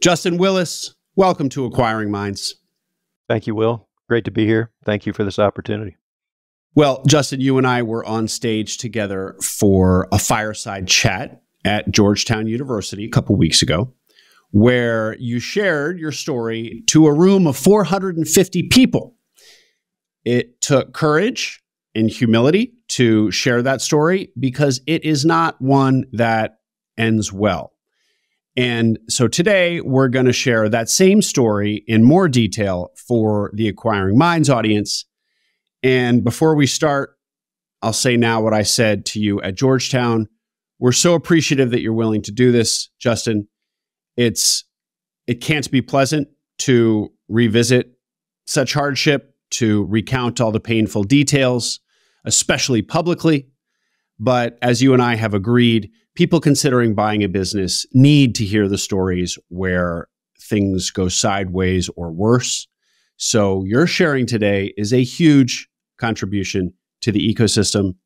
Justin Willess, welcome to Acquiring Minds. Thank you, Will. Great to be here. Thank you for this opportunity. Well, Justin, you and I were on stage together for a fireside chat at Georgetown University a couple weeks ago, where you shared your story to a room of 450 people. It took courage and humility to share that story because it is not one that ends well. And so today we're going to share that same story in more detail for the Acquiring Minds audience. And before we start, I'll say now what I said to you at Georgetown. We're so appreciative that you're willing to do this, Justin. It can't be pleasant to revisit such hardship, to recount all the painful details, especially publicly. But as you and I have agreed, people considering buying a business need to hear the stories where things go sideways or worse. So your sharing today is a huge contribution to the ecosystem,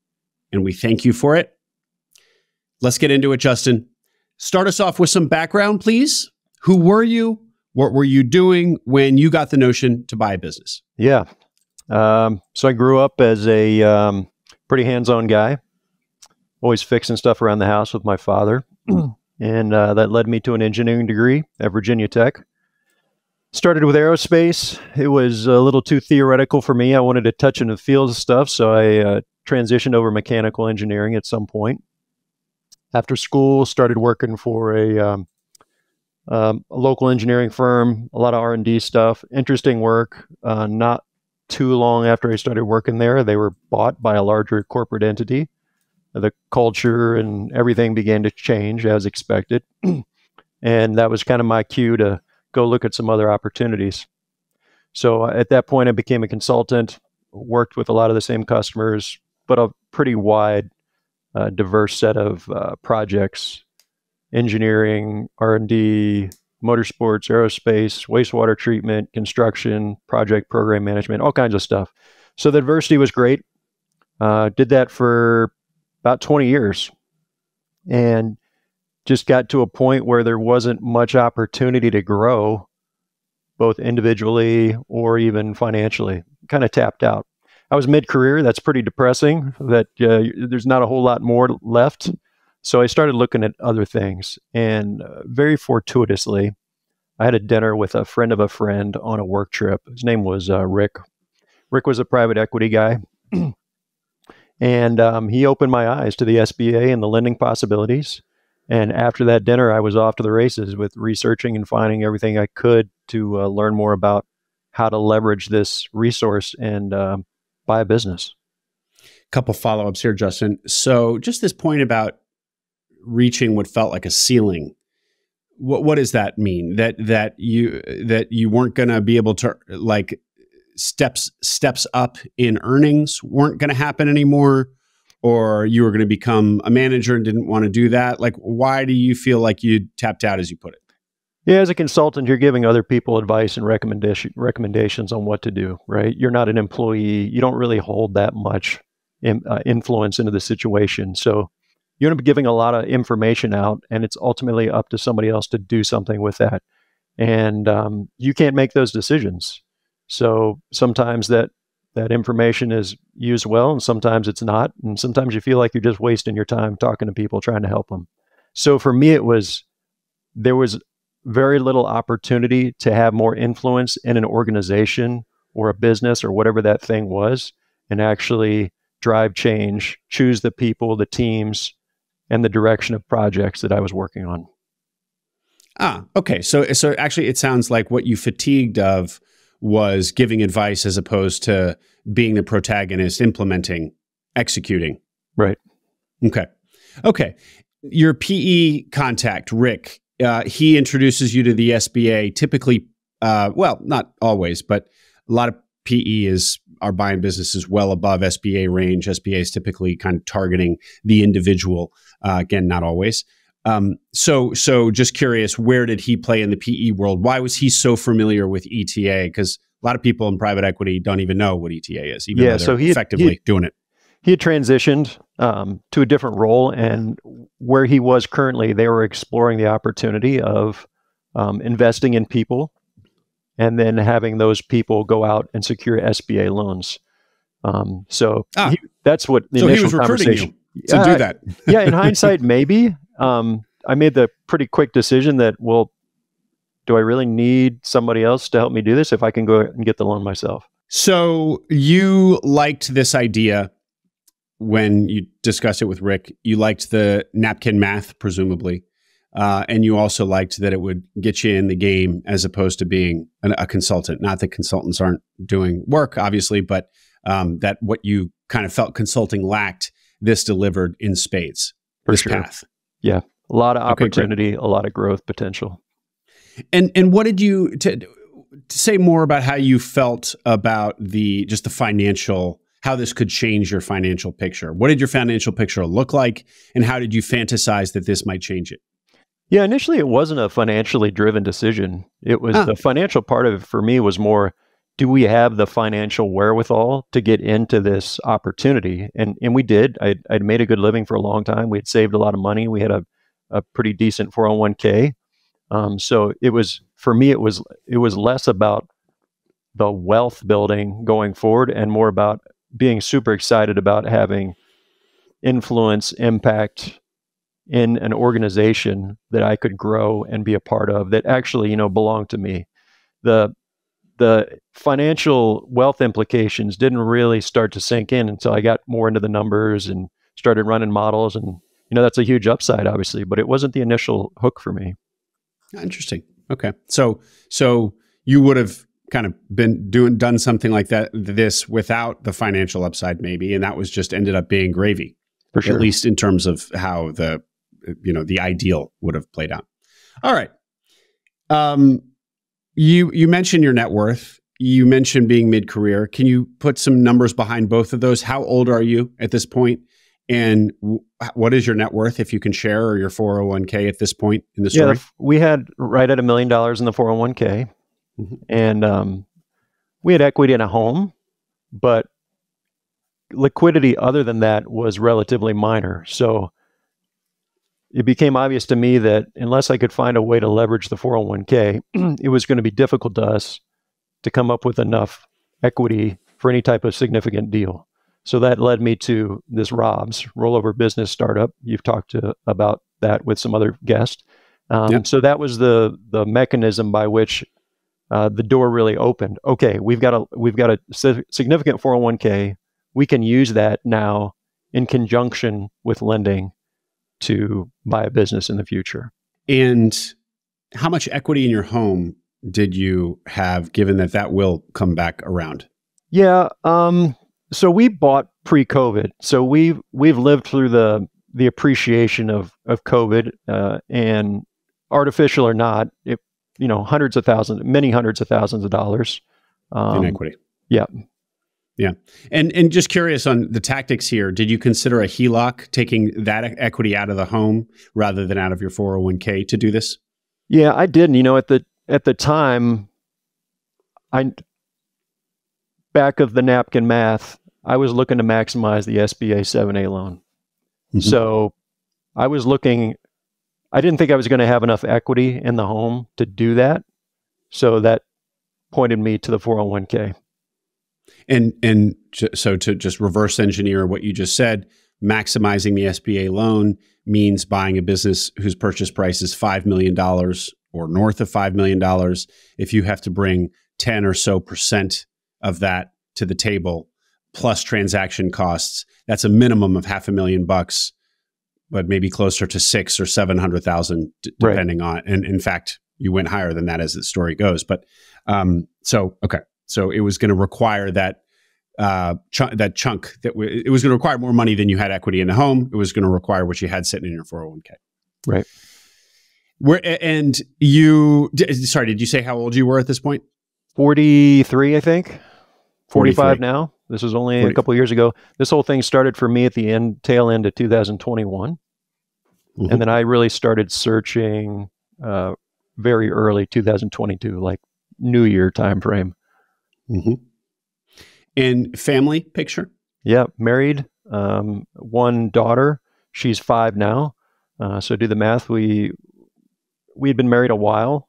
and we thank you for it. Let's get into it, Justin. Start us off with some background, please. Who were you? What were you doing when you got the notion to buy a business? Yeah. So I grew up as a pretty hands-on guy, always fixing stuff around the house with my father. And that led me to an engineering degree at Virginia Tech. Started with aerospace. It was a little too theoretical for me. I wanted to touch into the field stuff, so I transitioned over mechanical engineering at some point. After school, started working for a local engineering firm, a lot of R&D stuff, interesting work. Not too long after I started working there, they were bought by a larger corporate entity. The culture and everything began to change as expected. And that was kind of my cue to go look at some other opportunities. So at that point, I became a consultant, worked with a lot of the same customers, but a pretty wide, diverse set of projects: engineering, R&D, motorsports, aerospace, wastewater treatment, construction, project program management, all kinds of stuff. So the diversity was great. Did that for about 20 years and just got to a point where there wasn't much opportunity to grow, both individually or even financially. Kind of tapped out. I was mid-career. That's pretty depressing that there's not a whole lot more left. So I started looking at other things, and very fortuitously, I had a dinner with a friend of a friend on a work trip. His name was Rick. Rick was a private equity guy, and he opened my eyes to the SBA and the lending possibilities. And after that dinner, I was off to the races with researching and finding everything I could to learn more about how to leverage this resource and buy a business. Couple follow-ups here, Justin. So just this point about reaching what felt like a ceiling. What does that mean? That you weren't going to be able to, like, steps up in earnings weren't going to happen anymore, or you were going to become a manager and didn't want to do that? Like, why do you feel like you tapped out, as you put it? Yeah, as a consultant, you're giving other people advice and recommendations on what to do, right? You're not an employee. You don't really hold that much influence into the situation. So you're going to be giving a lot of information out, and it's ultimately up to somebody else to do something with that. And you can't make those decisions. So sometimes that information is used well, and sometimes it's not. And sometimes you feel like you're just wasting your time talking to people, trying to help them. So for me, there was very little opportunity to have more influence in an organization or a business or whatever that thing was, and actually drive change, choose the people, the teams, and the direction of projects that I was working on. Okay. So actually, it sounds like what you fatigued of was giving advice as opposed to being the protagonist, implementing, executing. Right. Okay. Your PE contact, Rick, he introduces you to the SBA. Typically, well, not always, but a lot of PE are buying businesses well above SBA range. SBA is typically kind of targeting the individual. Again, not always. So just curious, where did he play in the PE world? Why was he so familiar with ETA? Because a lot of people in private equity don't even know what ETA is, even though they're effectively doing it. He had transitioned to a different role, and where he was currently, they were exploring the opportunity of investing in people, and then having those people go out and secure SBA loans. That's what the initial he was recruiting conversation you to do that. Yeah, in hindsight, maybe. I made the pretty quick decision that, well, do I really need somebody else to help me do this if I can go and get the loan myself? So you liked this idea when you discussed it with Rick. You liked the napkin math, presumably. And you also liked that it would get you in the game as opposed to being a consultant. Not that consultants aren't doing work, obviously, but that what you kind of felt consulting lacked, this delivered in spades. For this sure. path. Yeah. A lot of opportunity, a lot of growth potential. And what did you to say more about how you felt about the financial, how this could change your financial picture? What did your financial picture look like, and how did you fantasize that this might change it? Yeah, initially it wasn't a financially driven decision. It was the financial part of it for me was more, do we have the financial wherewithal to get into this opportunity? And we did. I'd made a good living for a long time. We had saved a lot of money. We had a pretty decent 401k. So it was, for me, it was less about the wealth building going forward and more about being super excited about having influence, impact in an organization that I could grow and be a part of that actually, belonged to me. The financial wealth implications didn't really start to sink in until I got more into the numbers and started running models. And, that's a huge upside, obviously, but it wasn't the initial hook for me. Interesting. Okay. So you would have kind of done something like this without the financial upside maybe, and that was just ended up being gravy. For sure. At least in terms of how the ideal would have played out. All right. You mentioned your net worth. You mentioned being mid-career. Can you put some numbers behind both of those? How old are you at this point? And what is your net worth, if you can share, or your 401k at this point in the story? Yeah, we had right at $1 million in the 401k. Mm-hmm. And we had equity in a home, but liquidity other than that was relatively minor. So it became obvious to me that unless I could find a way to leverage the 401k, it was going to be difficult to us to come up with enough equity for any type of significant deal. So that led me to this Rob's rollover business startup. You've talked about that with some other guests. Yep. So that was the mechanism by which the door really opened. Okay, we've got a significant 401k. We can use that now in conjunction with lending to buy a business in the future. And how much equity in your home did you have, given that will come back around? Yeah. So we bought pre-COVID. So we've lived through the appreciation of COVID, and artificial or not, many hundreds of thousands of dollars in equity. Yeah. Yeah. And just curious on the tactics here, did you consider a HELOC, taking that equity out of the home rather than out of your 401k to do this? Yeah, I did. At the time, back of the napkin math, I was looking to maximize the SBA 7A loan. Mm-hmm. So I didn't think I was going to have enough equity in the home to do that. So that pointed me to the 401k. And so to just reverse engineer what you just said, maximizing the SBA loan means buying a business whose purchase price is $5 million or north of $5 million. If you have to bring 10 or so % of that to the table, plus transaction costs, that's a minimum of $500,000, but maybe closer to 600,000 or 700,000, depending on. And in fact, you went higher than that as the story goes. But so it was going to require that chunk it was going to require more money than you had equity in the home. It was going to require what you had sitting in your 401k. Right. Did you say how old you were at this point? 43, I think. 45 43. now. This was only a couple of years ago. This whole thing started for me at the tail end of 2021. Mm-hmm. And then I really started searching very early 2022, like New Year timeframe. Mm-hmm. And family picture? Yeah, married, one daughter. She's 5 now. So do the math. We had been married a while.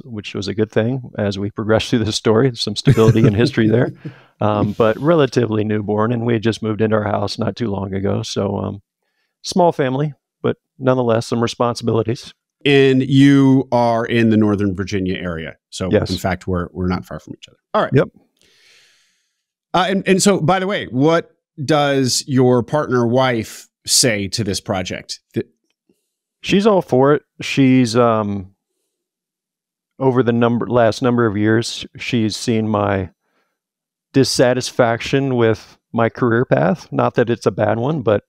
which was a good thing as we progressed through the story. Some stability and history there, but relatively newborn, and we had just moved into our house not too long ago. So small family, but nonetheless some responsibilities. And you are in the Northern Virginia area. So yes. In fact, we're not far from each other. All right. Yep. And so, by the way, what does your partner wife say to this project? She's all for it. She's over the last number of years, she's seen my dissatisfaction with my career path. Not that it's a bad one, but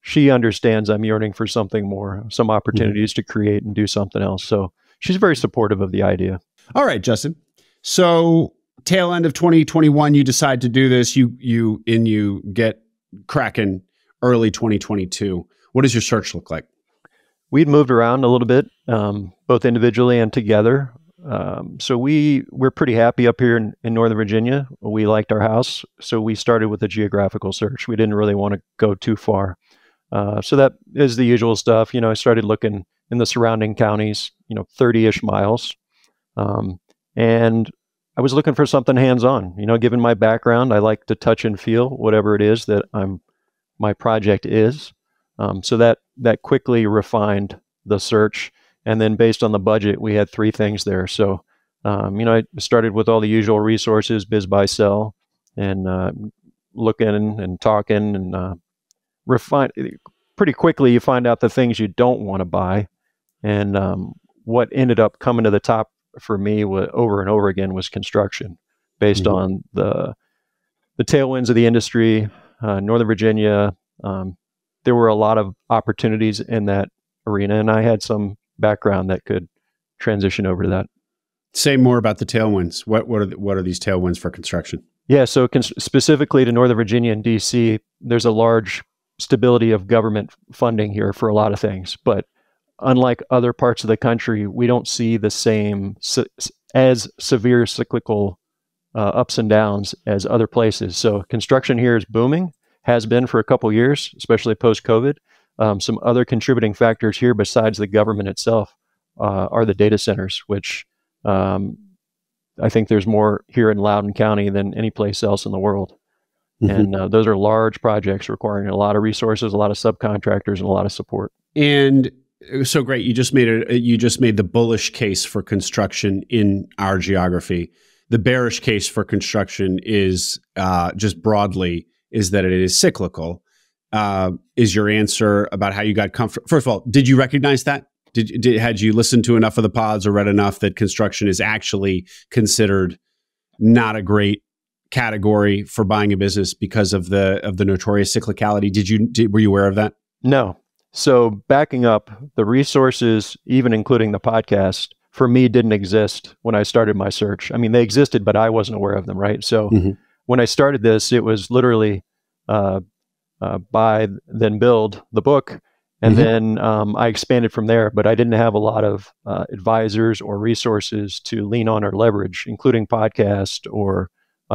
she understands I'm yearning for something more, some opportunities to create and do something else. So she's very supportive of the idea. All right, Justin. So tail end of 2021, you decide to do this. You get cracking early 2022. What does your search look like? We'd moved around a little bit, both individually and together. So we're pretty happy up here in Northern Virginia. We liked our house, so we started with a geographical search. We didn't really want to go too far. So that is the usual stuff. I started looking in the surrounding counties, 30-ish miles. And I was looking for something hands-on. Given my background, I like to touch and feel whatever it is that my project is. So that quickly refined the search. And then based on the budget, we had 3 things there. So, I started with all the usual resources, biz, buy, sell, and looking and talking and refine. Pretty quickly, you find out the things you don't want to buy. And what ended up coming to the top for me over and over again was construction, based on the tailwinds of the industry, Northern Virginia. There were a lot of opportunities in that arena, and I had some background that could transition over to that. Say more about the tailwinds. What are these tailwinds for construction? Yeah, so specifically to Northern Virginia and DC, there's a large stability of government funding here for a lot of things. But unlike other parts of the country, we don't see the same as severe cyclical ups and downs as other places. So construction here is booming, has been for a couple years, especially post-COVID. Some other contributing factors here besides the government itself are the data centers, which I think there's more here in Loudoun County than any place else in the world. And those are large projects requiring a lot of resources, a lot of subcontractors, and a lot of support. And so great. You just made the bullish case for construction in our geography. The bearish case for construction is just broadly is that it is cyclical. Is your answer about how you got comfort? First of all, did you recognize that? Had you listened to enough of the pods or read enough that construction is actually considered not a great category for buying a business because of the notorious cyclicality? Were you aware of that? No. So backing up, the resources, even including the podcast, for me didn't exist when I started my search. I mean, they existed, but I wasn't aware of them, right? So when I started this, it was literally buy, then build the book. And then I expanded from there, but I didn't have a lot of advisors or resources to lean on or leverage, including podcast or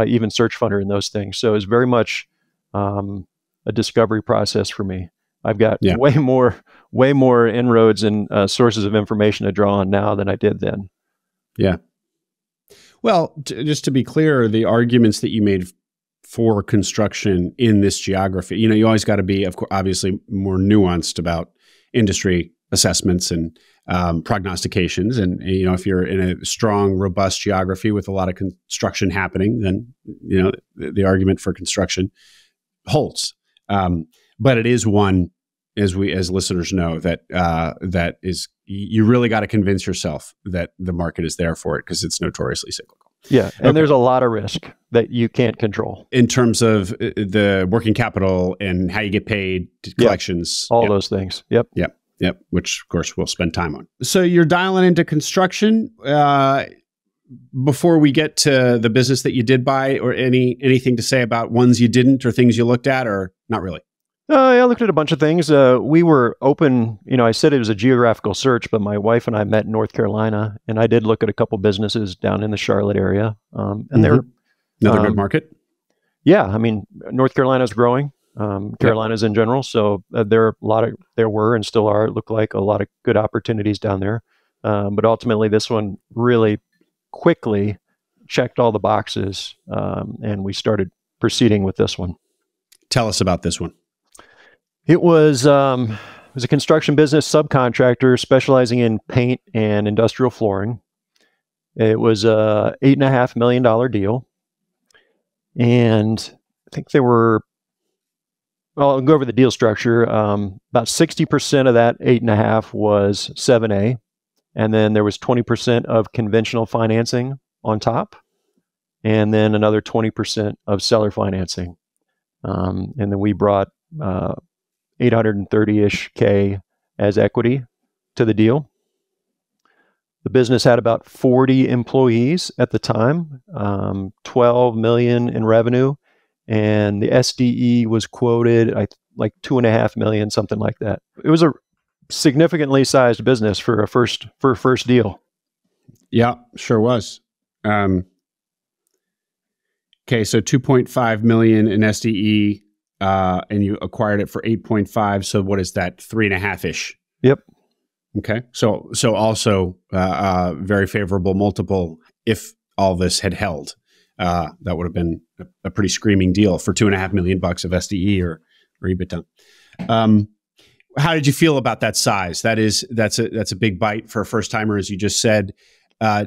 even Search Funder and those things. So it's very much a discovery process for me. I've got way more inroads and sources of information to draw on now than I did then. Yeah. Well, just to be clear, the arguments that you made for construction in this geography, you always got to be, of course, obviously more nuanced about industry assessments and prognostications. And, if you're in a strong, robust geography with a lot of construction happening, then, the argument for construction holds. But it is one, as listeners know, that is, you really got to convince yourself that the market is there for it because it's notoriously cyclical. Yeah, and there's a lot of risk that you can't control in terms of the working capital and how you get paid, collections, all those things. Yep. Which of course we'll spend time on. So you're dialing into construction. Before we get to the business that you did buy, or anything to say about ones you didn't, or things you looked at, or not really? I looked at a bunch of things. We were open. I said it was a geographical search, but my wife and I met in North Carolina, and I did look at a couple businesses down in the Charlotte area. And they're another good market. Yeah, I mean, North Carolina's growing. Carolinas in general. So there were and still are, look like a lot of good opportunities down there. But ultimately, this one really quickly checked all the boxes, and we started proceeding with this one. Tell us about this one. It was a construction business subcontractor specializing in paint and industrial flooring. It was a $8.5 million deal. And I think there were, well, I'll go over the deal structure. About 60% of that 8.5 was 7A. And then there was 20% of conventional financing on top. And then another 20% of seller financing. And then we brought 830-ish K as equity to the deal. The business had about 40 employees at the time, 12 million in revenue, and the SDE was quoted like 2.5 million, something like that. It was a significantly sized business for a first deal. Yeah, sure was. Okay, so 2.5 million in SDE, and you acquired it for 8.5. So what is that? 3.5-ish. Yep. Okay. So also very favorable multiple if all this had held. That would have been a pretty screaming deal for $2.5 million of SDE or EBITDA. How did you feel about that size? That's a big bite for a first timer, as you just said. Are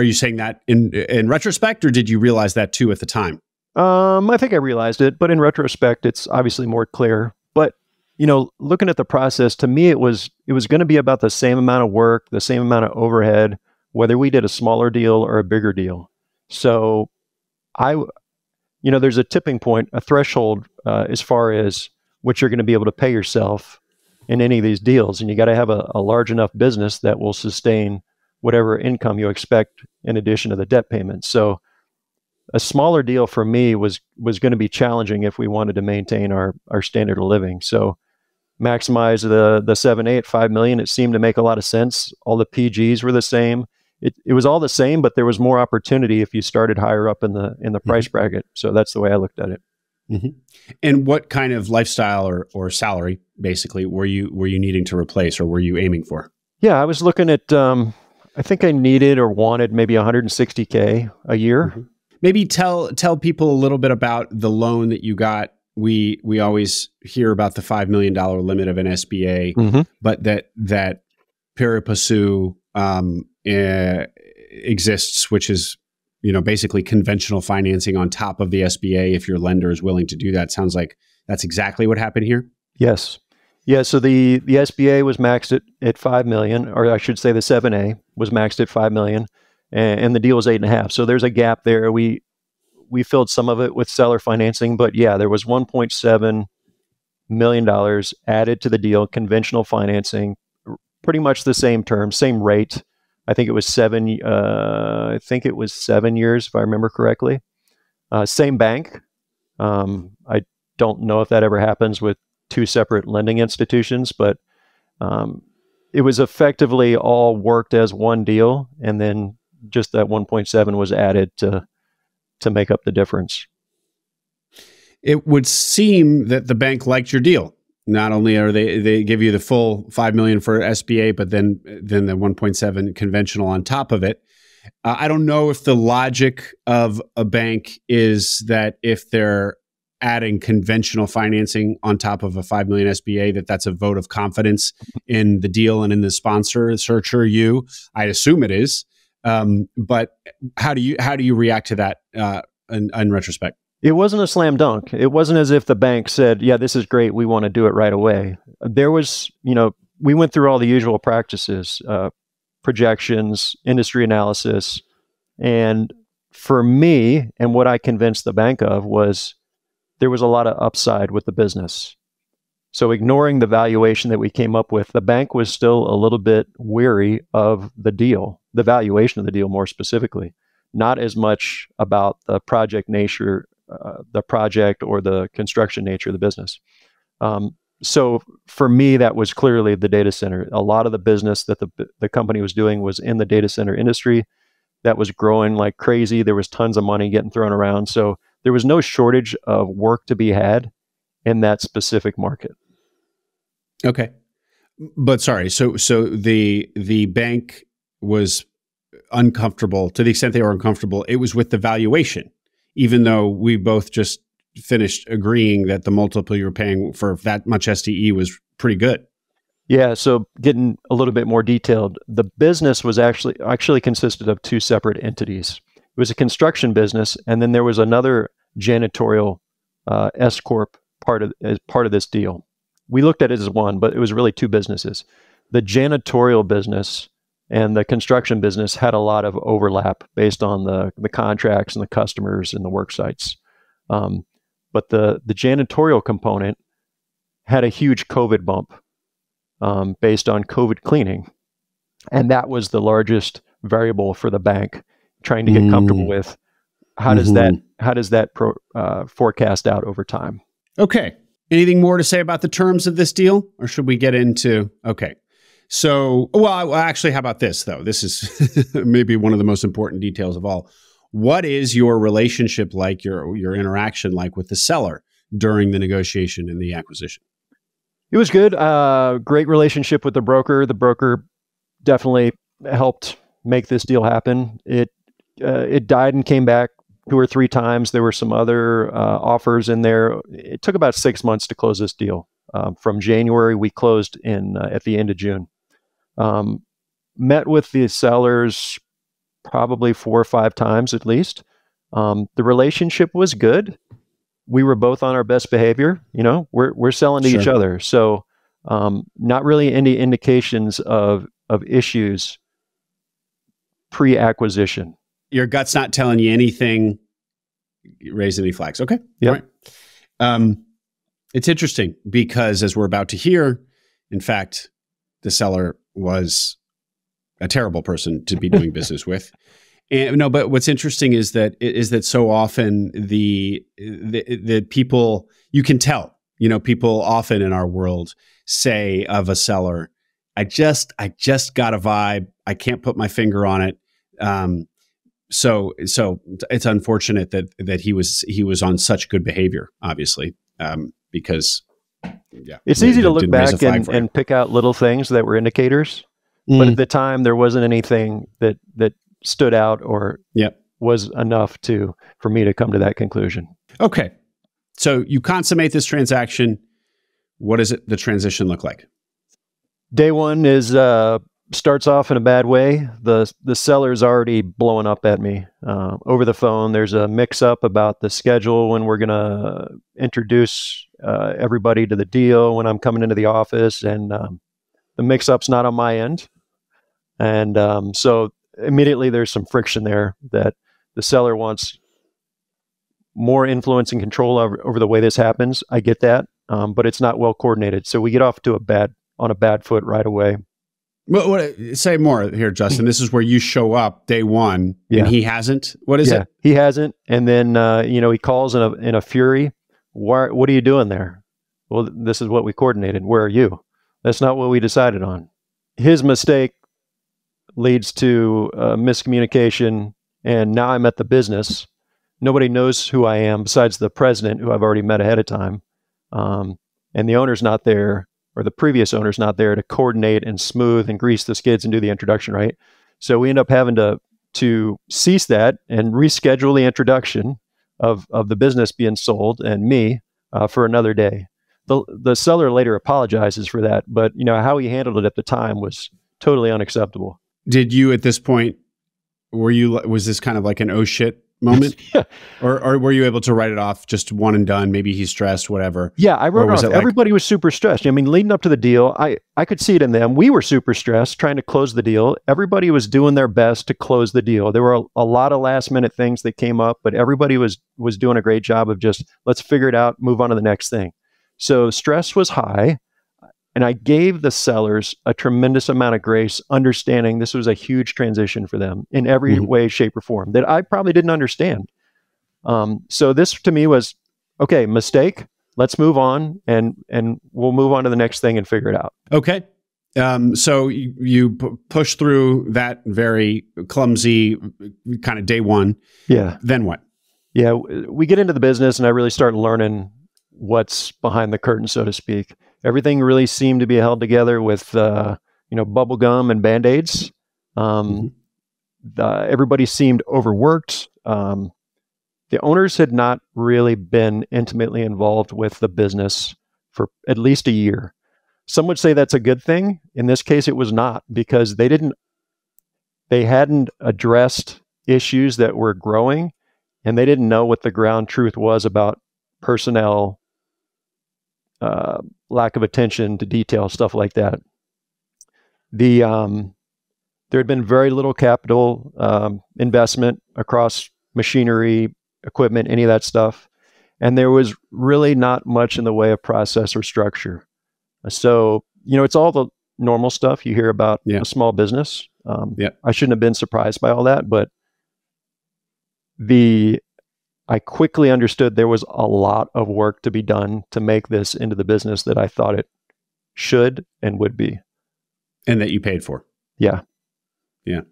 you saying that in retrospect, or did you realize that too at the time? I think I realized it, but in retrospect, it's obviously more clear. But looking at the process, to me, it was going to be about the same amount of work, the same amount of overhead, whether we did a smaller deal or a bigger deal. So there's a tipping point, a threshold as far as what you're going to be able to pay yourself in any of these deals. And you got to have a large enough business that will sustain whatever income you expect in addition to the debt payments. So a smaller deal for me was going to be challenging if we wanted to maintain our standard of living. So maximize the 7A at 5 million. It seemed to make a lot of sense. All the PGs were the same. It was all the same, but there was more opportunity if you started higher up in the price bracket. So that's the way I looked at it. Mm-hmm. And what kind of lifestyle or salary, basically, were you needing to replace, or were you aiming for? Yeah, I was looking at. I think I needed or wanted maybe 160K a year. Mm-hmm. Maybe tell people a little bit about the loan that you got. We always hear about the $5 million limit of an SBA, mm-hmm. but that pari passu exists, which is basically conventional financing on top of the SBA if your lender is willing to do that. Sounds like that's exactly what happened here. Yes. Yeah, so the SBA was maxed at 5 million, or I should say the 7A was maxed at 5 million, and the deal was 8.5. So there's a gap there. We filled some of it with seller financing, but yeah, there was $1.7 million added to the deal, conventional financing, pretty much the same term, same rate. I think it was 7 years, if I remember correctly. Same bank. I don't know if that ever happens with two separate lending institutions, but it was effectively all worked as one deal, and then just that 1.7 was added to make up the difference. It would seem that the bank liked your deal. Not only are they give you the full 5 million for SBA, but then the 1.7 conventional on top of it. I don't know if the logic of a bank is that if they're adding conventional financing on top of a 5 million SBA, that's a vote of confidence in the deal and in the sponsor, searcher, you. I assume it is. But how do you react to that in retrospect? It wasn't a slam dunk. It wasn't as if the bank said, yeah, this is great, we want to do it right away. There was, we went through all the usual practices, projections, industry analysis. And for me, and what I convinced the bank of was there was a lot of upside with the business. So ignoring the valuation that we came up with, the bank was still a little bit weary of the deal, the valuation of the deal more specifically, not as much about the project nature, the project or the construction nature of the business. So for me, that was clearly the data center. A lot of the business that the company was doing was in the data center industry that was growing like crazy. There was tons of money getting thrown around. So there was no shortage of work to be had in that specific market. Okay. But sorry, so the bank was uncomfortable to the extent they were uncomfortable. It was with the valuation, even though we both just finished agreeing that the multiple you were paying for that much SDE was pretty good. Yeah, so getting a little bit more detailed, the business was actually consisted of two separate entities. It was a construction business, and then there was another janitorial S corp as part of this deal. We looked at it as one, but it was really two businesses. The janitorial business and the construction business had a lot of overlap based on the contracts and the customers and the work sites. But the janitorial component had a huge COVID bump based on COVID cleaning. And that was the largest variable for the bank, trying to get comfortable with how does that forecast out over time. Okay. Anything more to say about the terms of this deal, or should we get into? Okay. So, well, actually, how about this though? This is maybe one of the most important details of all. What is your relationship like? Your interaction like with the seller during the negotiation and the acquisition? It was good. Great relationship with the broker. The broker definitely helped make this deal happen. It died and came back 2 or 3 times. There were some other offers in there. It took about 6 months to close this deal. From January, we closed at the end of June. Met with the sellers probably 4 or 5 times at least. The relationship was good. We were both on our best behavior. You know, we're selling to each other. So not really any indications of issues pre-acquisition. Your gut's not telling you anything, raise any flags. Okay. Yeah. All right. It's interesting because as we're about to hear, in fact, the seller was a terrible person to be doing business with. And no, but what's interesting is that so often the people, you can tell, you know, people often in our world say of a seller, I just got a vibe. I can't put my finger on it. So it's unfortunate that he was on such good behavior, obviously, because it's easy to look back and pick out little things that were indicators, but at the time there wasn't anything that stood out or was enough for me to come to that conclusion. Okay, so you consummate this transaction. What does the transition look like? Day one is starts off in a bad way. The seller's already blowing up at me over the phone. There's a mix-up about the schedule when we're going to introduce everybody to the deal when I'm coming into the office, and the mix-up's not on my end. And so immediately there's some friction there that the seller wants more influence and control over the way this happens. I get that, but it's not well coordinated. So we get off to on a bad foot right away. Well, say more here, Justin. This is where you show up day one, and he hasn't. What is it? He hasn't, and then he calls in a fury. What are you doing there? Well, this is what we coordinated. Where are you? That's not what we decided on. His mistake leads to miscommunication, and now I'm at the business. Nobody knows who I am besides the president, who I've already met ahead of time, and the owner's not there. Or the previous owner's not there to coordinate and smooth and grease the skids and do the introduction, right? So we end up having to cease that and reschedule the introduction of the business being sold and me for another day. The seller later apologizes for that, but how he handled it at the time was totally unacceptable. Did you at this point, was this kind of like an oh shit moment? Yeah. Or were you able to write it off, just one and done? Maybe he's stressed, whatever. Yeah, I wrote it off. Everybody was super stressed. I mean, leading up to the deal, I could see it in them. We were super stressed trying to close the deal. Everybody was doing their best to close the deal. There were a lot of last minute things that came up, but everybody was doing a great job of just, let's figure it out, move on to the next thing. So stress was high. And I gave the sellers a tremendous amount of grace, understanding this was a huge transition for them in every way, shape, or form that I probably didn't understand. So this to me was, okay, mistake. Let's move on, and we'll move on to the next thing and figure it out. Okay. So you push through that very clumsy kind of day one. Yeah. Then what? Yeah, we get into the business, and I really start learning what's behind the curtain, so to speak. Everything really seemed to be held together with, bubble gum and Band-Aids. Everybody seemed overworked. The owners had not really been intimately involved with the business for at least a year. Some would say that's a good thing. In this case, it was not, because they hadn't addressed issues that were growing, and they didn't know what the ground truth was about personnel, lack of attention to detail, stuff like that. There had been very little capital investment across machinery, equipment, any of that stuff. And there was really not much in the way of process or structure. So, it's all the normal stuff you hear about a small business. I shouldn't have been surprised by all that, but I quickly understood there was a lot of work to be done to make this into the business that I thought it should and would be. And that you paid for. Yeah. Yeah.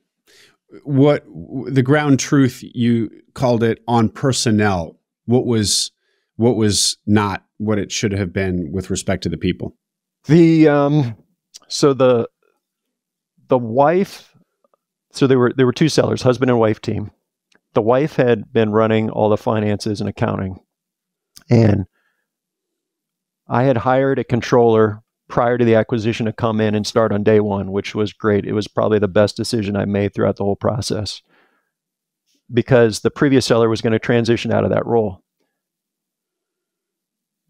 What the ground truth, you called it on personnel. What was not what it should have been with respect to the people? So the wife, so there were two sellers, husband and wife team. The wife had been running all the finances and accounting, and I had hired a controller prior to the acquisition to come in and start on day one, which was great. It was probably the best decision I made throughout the whole process, because the previous seller was going to transition out of that role.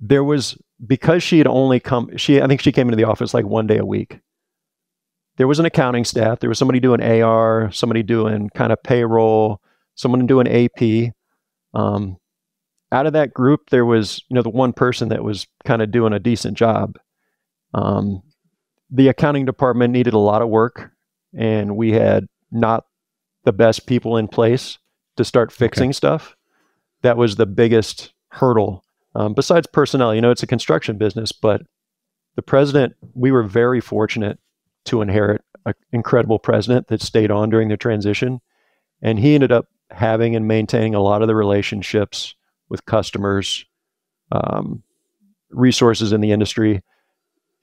Because she had only I think she came into the office like one day a week. There was an accounting staff. There was somebody doing AR, somebody doing kind of payroll, someone doing AP. Out of that group, there was, the one person that was kind of doing a decent job. The accounting department needed a lot of work, and we had not the best people in place to start fixing stuff. That was the biggest hurdle. Besides personnel, it's a construction business, but the president, we were very fortunate to inherit an incredible president that stayed on during the transition. And he ended up having and maintaining a lot of the relationships with customers, resources in the industry.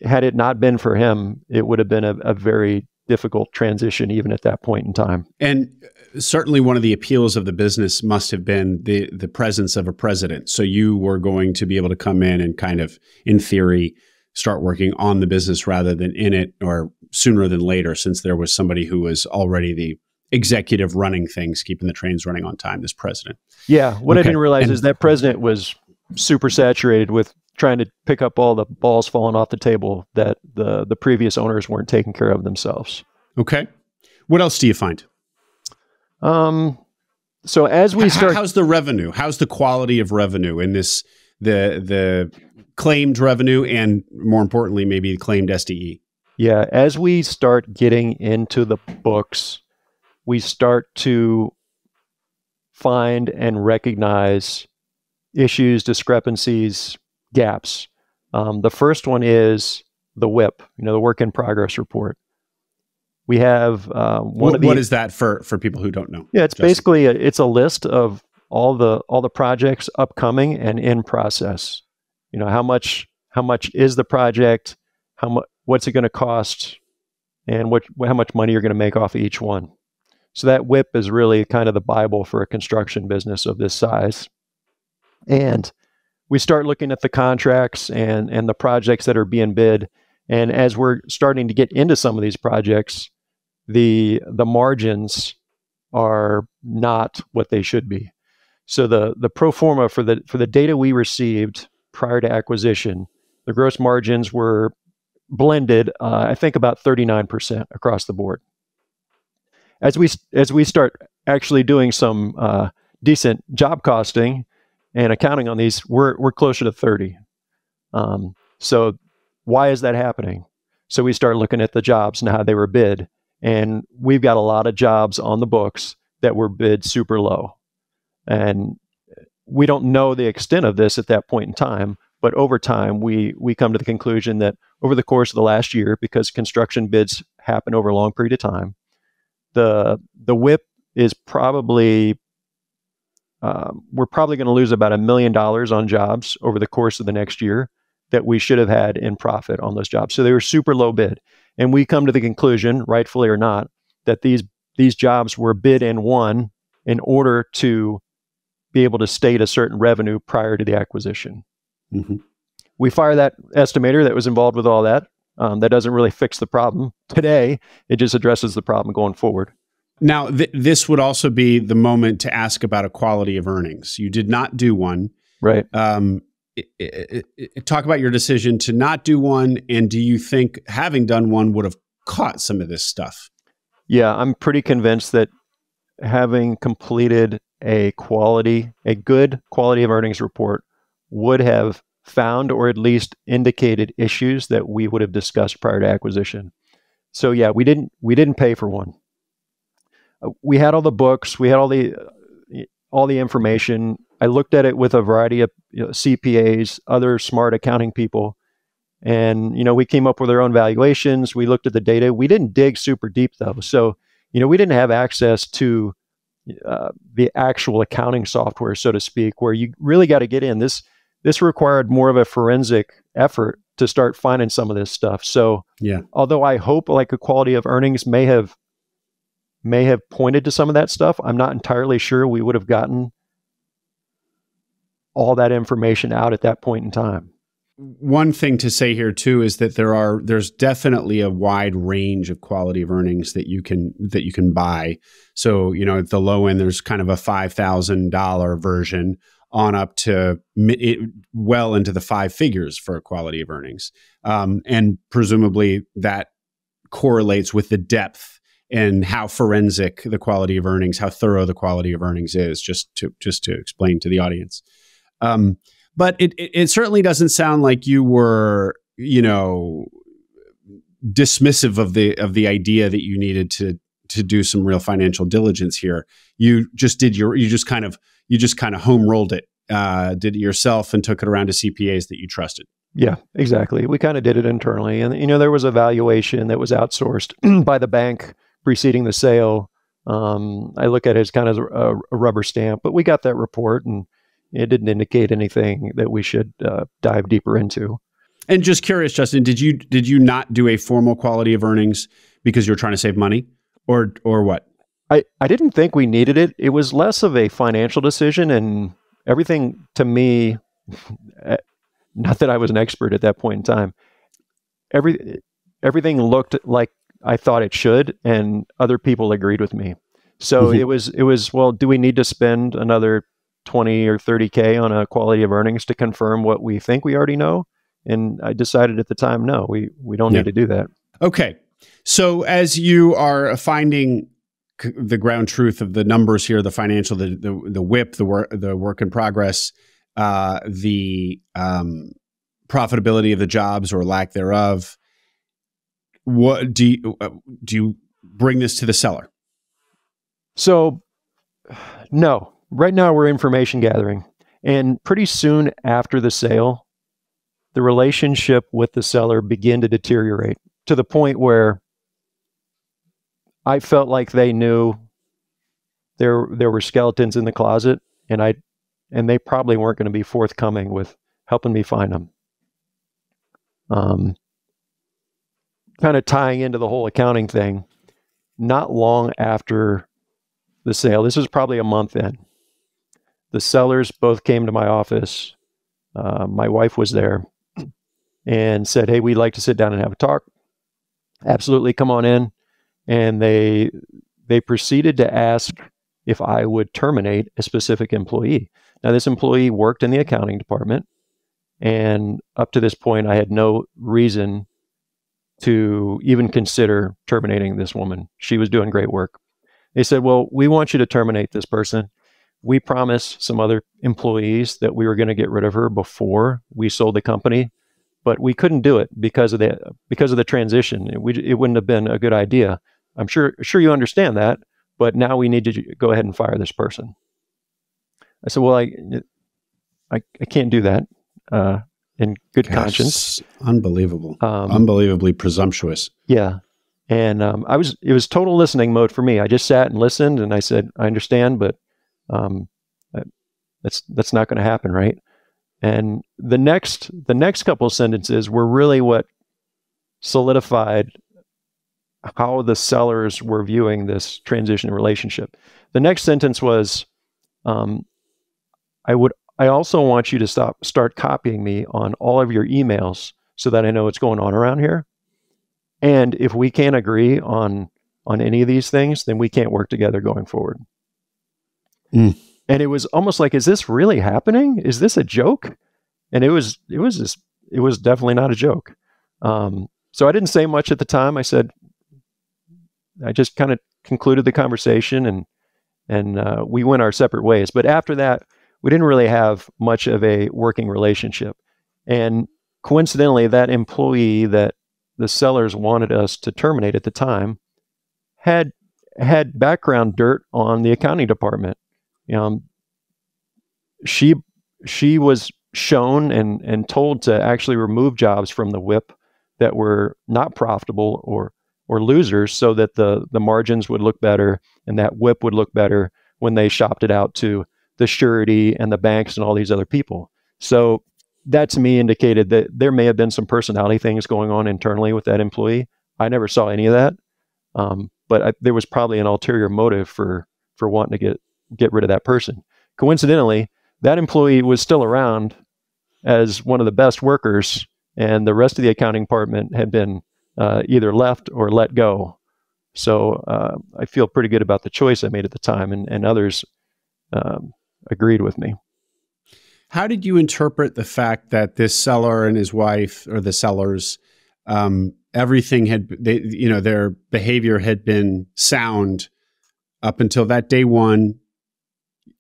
Had it not been for him, it would have been a very difficult transition even at that point in time. And certainly one of the appeals of the business must have been the presence of a president. So you were going to be able to come in and kind of, in theory, start working on the business rather than in it, or sooner than later, since there was somebody who was already the executive running things, keeping the trains running on time, this president. Yeah. What I didn't realize is that president was super saturated with trying to pick up all the balls falling off the table that the previous owners weren't taking care of themselves. Okay. What else do you find? So as we start, how's the revenue? How's the quality of revenue in this, the claimed revenue, and more importantly, maybe claimed SDE? Yeah. As we start getting into the books, we start to find and recognize issues, discrepancies, gaps. The first one is the WIP, the work in progress report. We have what is that for people who don't know? Yeah, it's Justin. Basically it's a list of all the projects upcoming and in process. How much is the project? What's it going to cost? And how much money you're going to make off of each one. So that WIP is really kind of the Bible for a construction business of this size. And we start looking at the contracts and the projects that are being bid. And as we're starting to get into some of these projects, the margins are not what they should be. So the pro forma for the data we received prior to acquisition, the gross margins were blended, I think about 39% across the board. As we start actually doing some decent job costing and accounting on these, we're closer to 30. So why is that happening? So we start looking at the jobs and how they were bid, and we've got a lot of jobs on the books that were bid super low. And we don't know the extent of this at that point in time, but over time we come to the conclusion that over the course of the last year, because construction bids happen over a long period of time, the WIP is probably we're probably going to lose about $1 million on jobs over the course of the next year that we should have had in profit on those jobs. So they were super low bid. And we come to the conclusion, rightfully or not, that these jobs were bid and won in order to be able to state a certain revenue prior to the acquisition. Mm-hmm. We fire that estimator that was involved with all that. That doesn't really fix the problem today. It just addresses the problem going forward. Now, this would also be the moment to ask about equality of earnings. You did not do one. Right. Talk about your decision to not do one, and do you think having done one would have caught some of this stuff? Yeah, I'm pretty convinced that having completed a good quality of earnings report would have found or at least indicated issues that we would have discussed prior to acquisition. So yeah, we didn't pay for one. We had all the books, we had all the information. I looked at it with a variety of CPAs, other smart accounting people, and we came up with our own valuations. We looked at the data. We didn't dig super deep though, so we didn't have access to the actual accounting software, so to speak, where you really got to get in. This required more of a forensic effort to start finding some of this stuff. So, yeah, although I hope like a quality of earnings may have pointed to some of that stuff, I'm not entirely sure we would have gotten all that information out at that point in time. One thing to say here too is that there's definitely a wide range of quality of earnings that you can buy. So, at the low end, there's kind of a $5,000 version on up to well into the five figures for quality of earnings. And presumably that correlates with the depth and how forensic the quality of earnings, how thorough the quality of earnings is, just to explain to the audience. But it certainly doesn't sound like you were, dismissive of the idea that you needed to do some real financial diligence here. You just kind of home rolled it, did it yourself, and took it around to CPAs that you trusted. Yeah, exactly. We kind of did it internally, and there was a valuation that was outsourced by the bank preceding the sale. I look at it as kind of a rubber stamp, but we got that report, and it didn't indicate anything that we should dive deeper into. And just curious, Justin, did you not do a formal quality of earnings because you were trying to save money, or what? I didn't think we needed it. It was less of a financial decision, and everything to me, not that I was an expert at that point in time, everything looked like I thought it should, and other people agreed with me. So it was, well, do we need to spend another 20 or 30K on a quality of earnings to confirm what we think we already know? And I decided at the time, no, we don't need to do that. Okay. So as you are finding the ground truth of the numbers here, the financial, the WIP, the work in progress, the profitability of the jobs or lack thereof, what do you bring this to the seller? So, no. Right now we're information gathering, and pretty soon after the sale, the relationship with the seller began to deteriorate to the point where I felt like they knew there were skeletons in the closet, and they probably weren't going to be forthcoming with helping me find them. Kind of tying into the whole accounting thing, not long after the sale, this was probably a month in, the sellers both came to my office. My wife was there and said, "Hey, we'd like to sit down and have a talk." Absolutely, come on in. And they proceeded to ask if I would terminate a specific employee. Now, this employee worked in the accounting department, and up to this point, I had no reason to even consider terminating this woman. She was doing great work. They said, "Well, we want you to terminate this person. We promised some other employees that we were going to get rid of her before we sold the company, but we couldn't do it because of the transition. It wouldn't have been a good idea. I'm sure you understand that, but now we need to go ahead and fire this person." I said, "Well, I can't do that in good conscience." Unbelievable. Unbelievably presumptuous. Yeah. And it was total listening mode for me. I just sat and listened, and I said, "I understand, but that's not going to happen, right?" And the next couple of sentences were really what solidified how the sellers were viewing this transition relationship. The next sentence was, I also want you to start copying me on all of your emails so that I know what's going on around here. And if we can't agree on any of these things, then we can't work together going forward. And it was almost like, is this really happening? Is this a joke? And it was definitely not a joke. So I didn't say much at the time. I just kind of concluded the conversation, and we went our separate ways. But after that, we didn't really have much of a working relationship. And coincidentally, that employee that the sellers wanted us to terminate at the time had background dirt on the accounting department. She was shown and told to actually remove jobs from the WIP that were not profitable or losers, so that the margins would look better and that WIP would look better when they shopped it out to the surety and the banks and all these other people. So that to me indicated that there may have been some personality things going on internally with that employee. I never saw any of that, but there was probably an ulterior motive for wanting to get rid of that person. Coincidentally, that employee was still around as one of the best workers, and the rest of the accounting department had been either left or let go. So I feel pretty good about the choice I made at the time, and others agreed with me. How did you interpret the fact that this seller and his wife, or the sellers, everything their behavior had been sound up until that day one?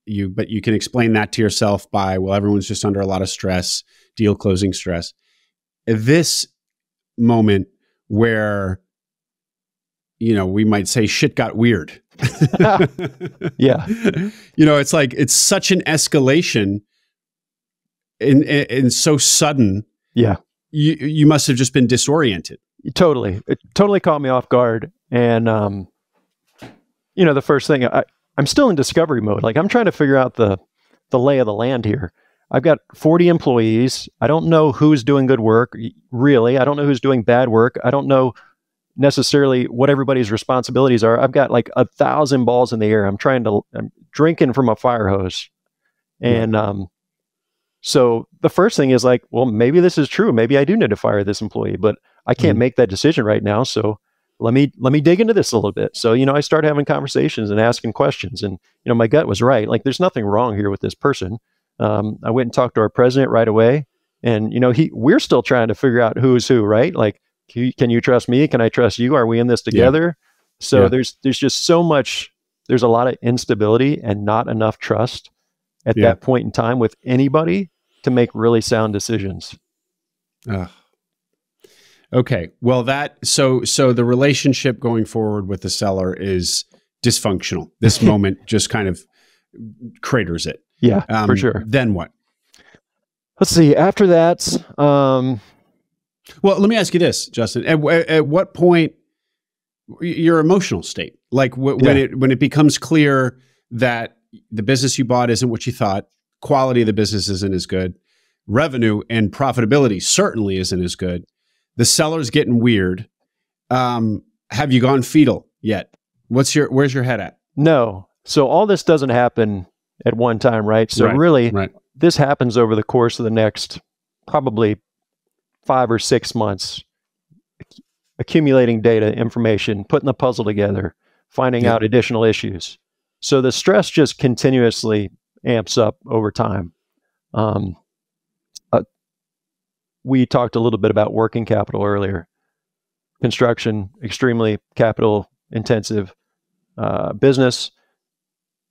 But you can explain that to yourself by, well, everyone's just under a lot of stress, deal closing stress. This moment where, we might say shit got weird. Yeah. It's like, it's such an escalation and so sudden. Yeah. You must have just been disoriented. Totally. It totally caught me off guard. And, the first thing, I'm still in discovery mode. Like, I'm trying to figure out the lay of the land here. I've got 40 employees. I don't know who's doing good work, really. I don't know who's doing bad work. I don't know necessarily what everybody's responsibilities are. I've got like 1,000 balls in the air. I'm drinking from a fire hose. And so the first thing is like, well, maybe this is true. Maybe I do need to fire this employee, but I can't make that decision right now. So let me dig into this a little bit. So, I started having conversations and asking questions, and, my gut was right. Like, there's nothing wrong here with this person. I went and talked to our president right away, and, we're still trying to figure out who's who, right? Like, can you trust me? Can I trust you? Are we in this together? Yeah. So there's just so much, there's a lot of instability and not enough trust at that point in time with anybody to make really sound decisions. Okay. Well, so the relationship going forward with the seller is dysfunctional. This moment just kind of craters it. Yeah, for sure. Then what? Let's see. After that, well, let me ask you this, Justin. At what point, your emotional state, like when it becomes clear that the business you bought isn't what you thought, quality of the business isn't as good, revenue and profitability certainly isn't as good, the seller's getting weird. Have you gone fetal yet? Where's your head at? No. So all this doesn't happen at one time, right? So this happens over the course of the next probably 5 or 6 months, accumulating data, information, putting the puzzle together, finding out additional issues. So the stress just continuously amps up over time. We talked a little bit about working capital earlier. Construction, extremely capital intensive business.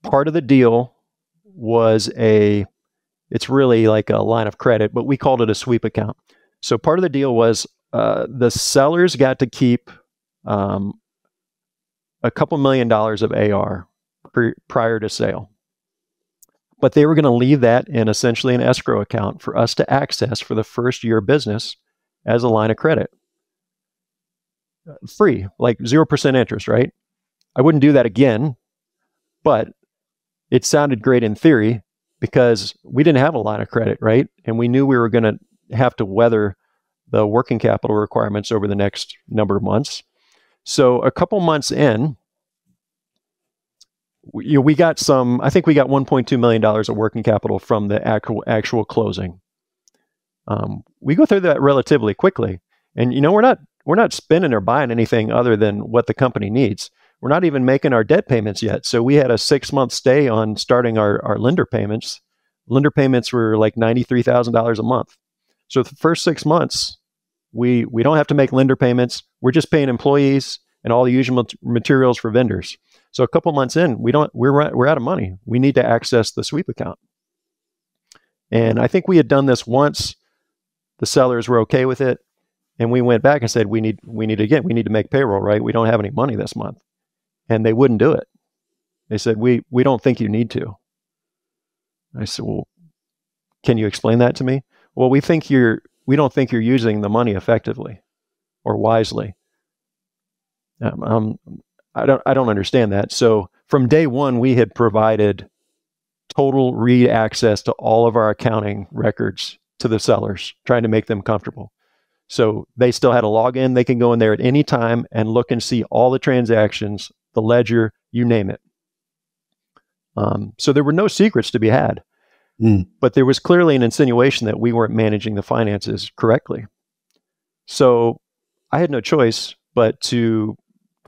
Part of the deal was it's really like a line of credit, but we called it a sweep account. So part of the deal was the sellers got to keep a couple $1 million of AR prior to sale. But they were going to leave that in essentially an escrow account for us to access for the first year of business as a line of credit. Free, like 0% interest, right? I wouldn't do that again, but it sounded great in theory. because we didn't have a line of credit, right? And we knew we were going to have to weather the working capital requirements over the next number of months. So a couple months in, we got some, I think we got $1.2 million of working capital from the actual closing. We go through that relatively quickly. And, we're not spending or buying anything other than what the company needs. We're not even making our debt payments yet. So we had a 6-month stay on starting our lender payments. Lender payments were like $93,000 a month. So the first 6 months, we don't have to make lender payments. We're just paying employees and all the usual materials for vendors. So a couple months in, we're out of money. We need to access the sweep account. And I think we had done this once. The sellers were okay with it. And we went back and said, we need to make payroll, right? We don't have any money this month. And they wouldn't do it. They said, we don't think you need to. I said, well, can you explain that to me? Well, we don't think you're using the money effectively or wisely. I don't understand that. So from day one, we had provided total read access to all of our accounting records to the sellers, trying to make them comfortable. So they still had a login. They can go in there at any time and look and see all the transactions, the ledger, you name it. So there were no secrets to be had. But there was clearly an insinuation that we weren't managing the finances correctly. So I had no choice but to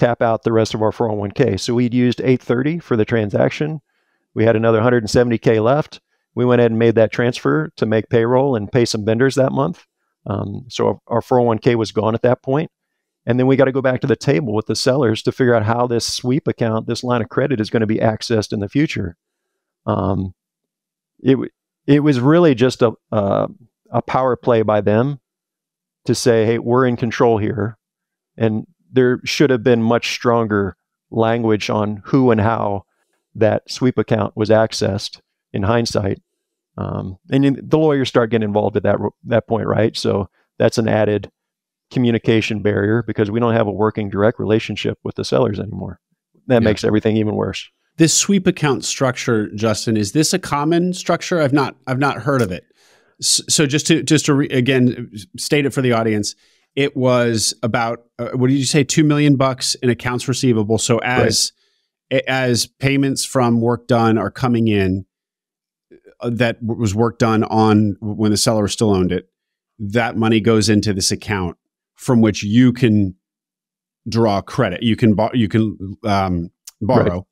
tap out the rest of our 401k. So we'd used $830 for the transaction. We had another $170K left. We went ahead and made that transfer to make payroll and pay some vendors that month. So our 401k was gone at that point. And then we got to go back to the table with the sellers to figure out how this sweep account, this line of credit, is going to be accessed in the future. It was really just a power play by them to say, hey, we're in control here. And there should have been much stronger language on who and how that sweep account was accessed in hindsight. And the lawyers start getting involved at that point, right? So that's an added communication barrier because we don't have a working direct relationship with the sellers anymore. That makes everything even worse. This sweep account structure, Justin, is this a common structure? I've not heard of it. So just to again state it for the audience, it was about what did you say, $2 million in accounts receivable. So as payments from work done are coming in, that was work done on when the seller still owned it, that money goes into this account from which you can draw credit. You can borrow, Right.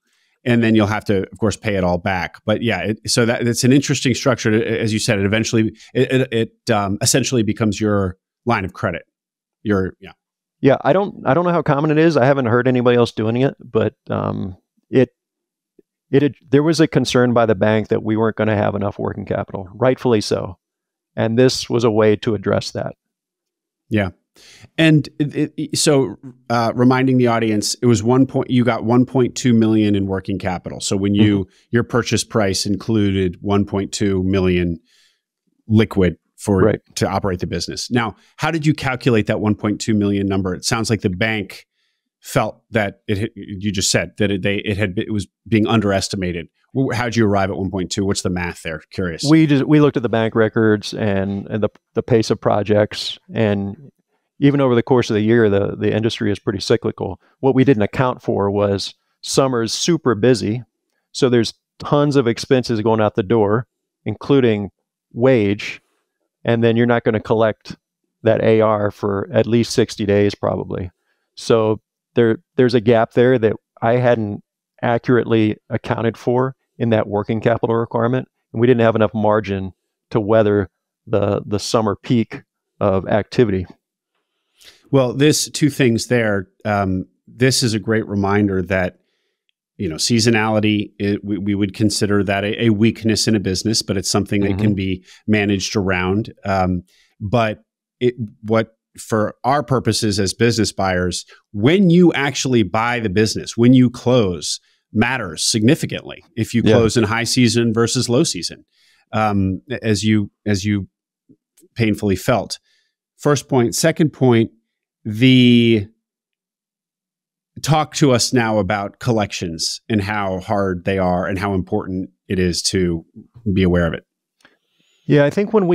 and then you'll have to, of course, pay it all back. But yeah, so that's an interesting structure. As you said, it essentially becomes your line of credit. Yeah. I don't know how common it is. I haven't heard anybody else doing it, but there was a concern by the bank that we weren't going to have enough working capital, rightfully so. And this was a way to address that. Yeah. And so reminding the audience, it was you got 1.2 million in working capital. So when your purchase price included 1.2 million liquid to operate the business. Now, how did you calculate that 1.2 million number? It sounds like the bank felt that you just said that it was being underestimated. How did you arrive at 1.2? What's the math there? Curious. We looked at the bank records and the pace of projects, and even over the course of the year, the industry is pretty cyclical. What we didn't account for was summer's super busy, so there's tons of expenses going out the door, including wage, and then you're not going to collect that AR for at least 60 days probably. So there's a gap there that I hadn't accurately accounted for in that working capital requirement, and we didn't have enough margin to weather the summer peak of activity. Well, two things there. This is a great reminder that seasonality. We would consider that a weakness in a business, but it's something that can be managed around. But for our purposes as business buyers, when you actually buy the business, when you close, matters significantly. If you close in high season versus low season, as you painfully felt. First point. Second point, talk to us now about collections and how hard they are and how important it is to be aware of it. Yeah, I think when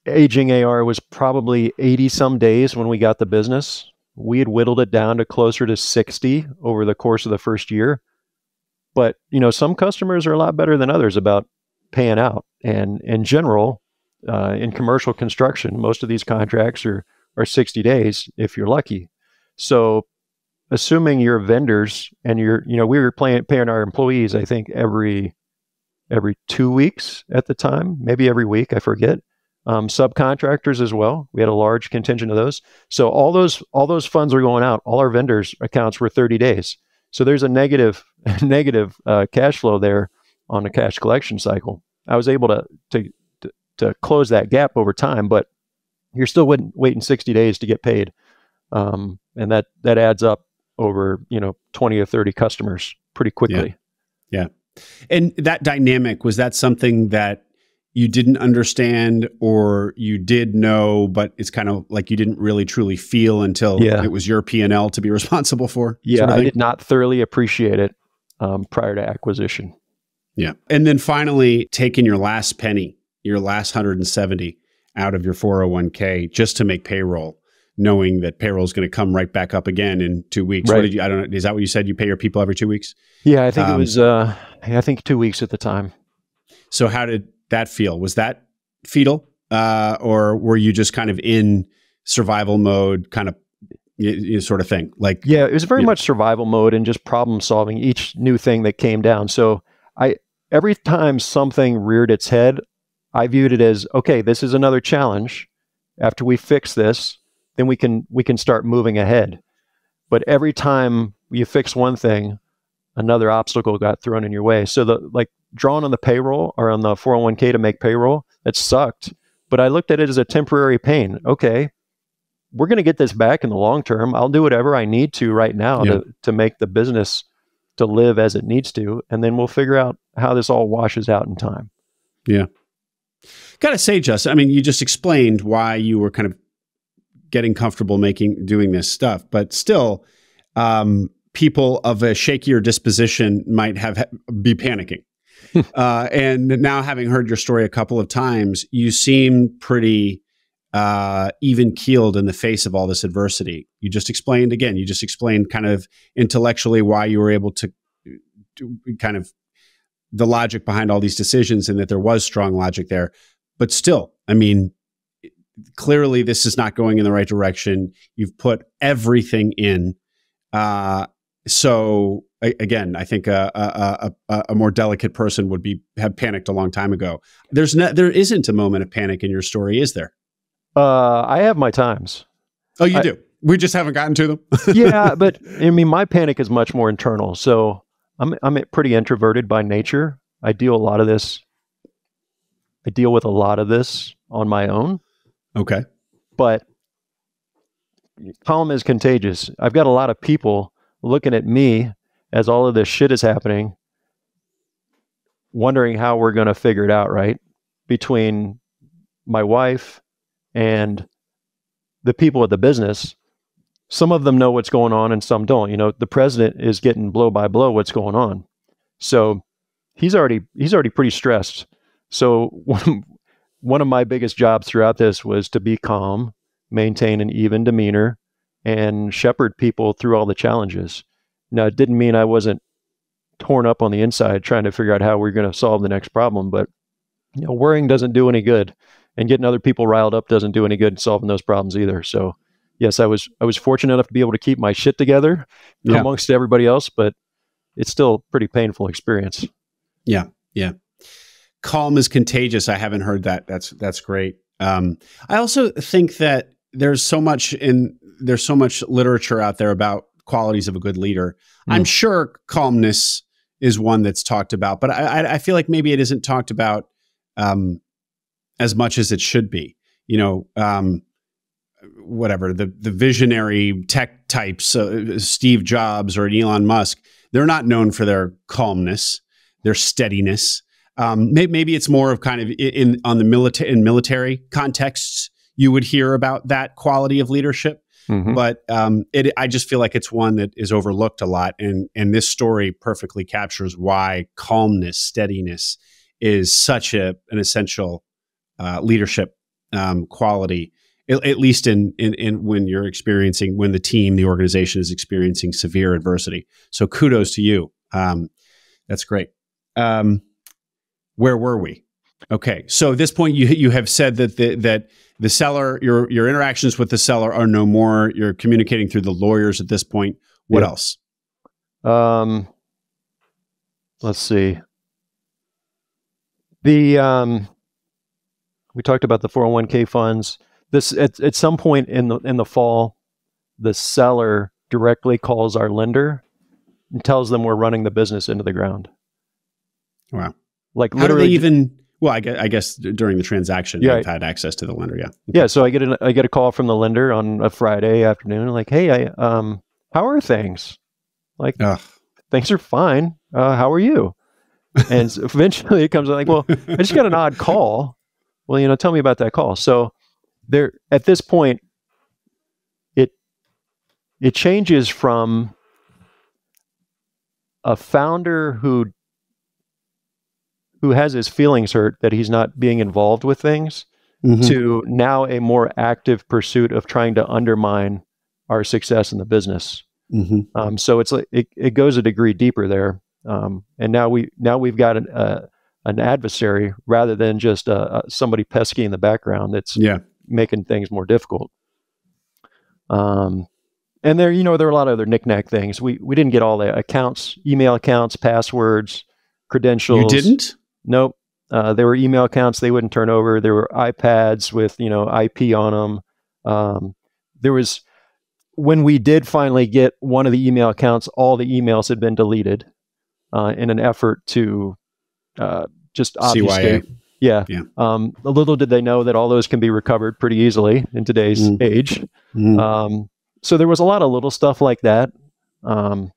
aging AR was probably 80 some days when we got the business. We had whittled it down to closer to 60 over the course of the first year. But, some customers are a lot better than others about paying out. And in general, in commercial construction, most of these contracts are 60 days if you're lucky. So assuming your vendors and we were paying our employees, I think every 2 weeks at the time, maybe every week, I forget. Subcontractors as well. We had a large contingent of those. So all those funds were going out. All our vendors' accounts were 30 days. So there's a negative cash flow there on the cash collection cycle. I was able to close that gap over time, but you're still waiting 60 days to get paid, and that adds up over 20 or 30 customers pretty quickly. Yeah. And that dynamic, was that something that you didn't understand or you did know, but it's kind of like you didn't really truly feel until it was your P&L to be responsible for? Yeah, I did not thoroughly appreciate it prior to acquisition. Yeah. And then finally, taking your last penny, your last 170 out of your 401k just to make payroll, knowing that payroll is going to come right back up again in 2 weeks. Right. What did I don't know. Is that what you said? You pay your people every 2 weeks? Yeah, I think it was, 2 weeks at the time. So how did that feel? Was that fetal? Or were you just kind of in survival mode, kind of sort of thing? Yeah, it was very much survival mode and just problem solving each new thing that came down. So every time something reared its head, I viewed it as, okay, this is another challenge. After we fix this, then we can start moving ahead. But every time you fix one thing, another obstacle got thrown in your way. So drawing on the payroll or on the 401k to make payroll, it sucked. But I looked at it as a temporary pain. Okay, we're going to get this back in the long term. I'll do whatever I need to right now to make the business to live as it needs to. And then we'll figure out how this all washes out in time. Yeah. Got to say, Justin, I mean, you just explained why you were kind of getting comfortable doing this stuff, but still, people of a shakier disposition might be panicking. And now, having heard your story a couple of times, you seem pretty even-keeled in the face of all this adversity. You just explained kind of intellectually why you were able to kind of the logic behind all these decisions, and that there was strong logic there. But still, I mean, clearly this is not going in the right direction. You've put everything in. So again, I think a more delicate person would have panicked a long time ago. There isn't a moment of panic in your story, is there? I have my times. Oh, you do? We just haven't gotten to them. Yeah, but I mean, my panic is much more internal. So I'm pretty introverted by nature. I deal with a lot of this on my own. Okay. But calm is contagious. I've got a lot of people looking at me as all of this shit is happening, wondering how we're going to figure it out, right? Between my wife and the people at the business, some of them know what's going on and some don't. The president is getting blow by blow what's going on. So he's already pretty stressed. So one of my biggest jobs throughout this was to be calm, maintain an even demeanor, and shepherd people through all the challenges. Now, it didn't mean I wasn't torn up on the inside trying to figure out how we're going to solve the next problem, but worrying doesn't do any good, and getting other people riled up doesn't do any good solving those problems either. So yes, I was fortunate enough to be able to keep my shit together amongst everybody else, but it's still a pretty painful experience. Yeah. Yeah. Calm is contagious. I haven't heard that. That's great. I also think that there's so much literature out there about qualities of a good leader. I'm sure calmness is one that's talked about, but I feel like maybe it isn't talked about as much as it should be. Whatever the visionary tech types, Steve Jobs or Elon Musk, they're not known for their calmness, their steadiness. Maybe it's more of kind of in military contexts you would hear about that quality of leadership. but I just feel like it's one that is overlooked a lot. And this story perfectly captures why calmness, steadiness is such an essential leadership quality, at least in when you're experiencing, when the organization is experiencing severe adversity. So kudos to you. That's great. Where were we? Okay. So at this point, you have said that the seller, your interactions with the seller are no more. You're communicating through the lawyers at this point. What else? Let's see. We talked about the 401k funds. This at some point in the fall, the seller directly calls our lender and tells them we're running the business into the ground. Wow. Like how do they even? Well, I guess during the transaction, they've had access to the lender. Yeah. Okay. Yeah. So I get a call from the lender on a Friday afternoon, like, hey, how are things? Like, things are fine. How are you? And so eventually it comes like, well, I just got an odd call. Well, tell me about that call. So there, at this point, it changes from a founder who has his feelings hurt that he's not being involved with things to now a more active pursuit of trying to undermine our success in the business. So it's like it goes a degree deeper there. And now we've got an adversary rather than just somebody pesky in the background that's making things more difficult. And there are a lot of other knick-knack things. We didn't get all the accounts, email accounts, passwords, credentials. You didn't? Nope. There were email accounts they wouldn't turn over. There were iPads with IP on them. There was, when we did finally get one of the email accounts, all the emails had been deleted in an effort to just obfuscate. Yeah. Little did they know that all those can be recovered pretty easily in today's age. So there was a lot of little stuff like that. And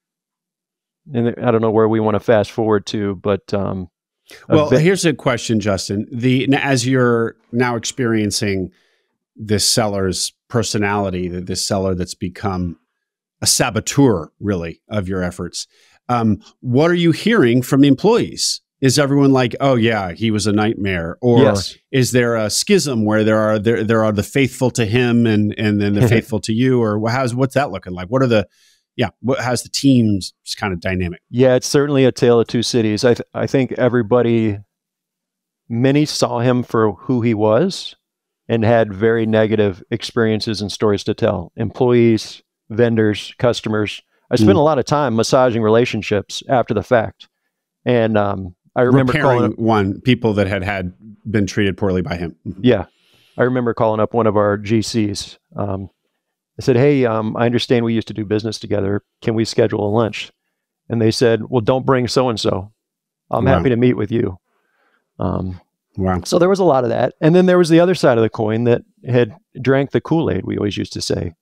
I don't know where we want to fast forward to, but well, here's a question, Justin. As you're now experiencing this seller's personality, this seller that's become a saboteur, really, of your efforts, what are you hearing from the employees? Is everyone like, oh yeah, he was a nightmare, or is there a schism where there are the faithful to him and then the faithful to you, or what's that looking like? What are how's the team's kind of dynamic? Yeah, it's certainly a tale of two cities. I think many saw him for who he was and had very negative experiences and stories to tell. Employees, vendors, customers. I spent a lot of time massaging relationships after the fact. And I remember calling people that had been treated poorly by him. Yeah. I remember calling up one of our GCs. I said, hey, I understand we used to do business together. Can we schedule a lunch? And they said, well, don't bring so-and-so. I'm happy to meet with you. So there was a lot of that. And then there was the other side of the coin that had drank the Kool-Aid, we always used to say.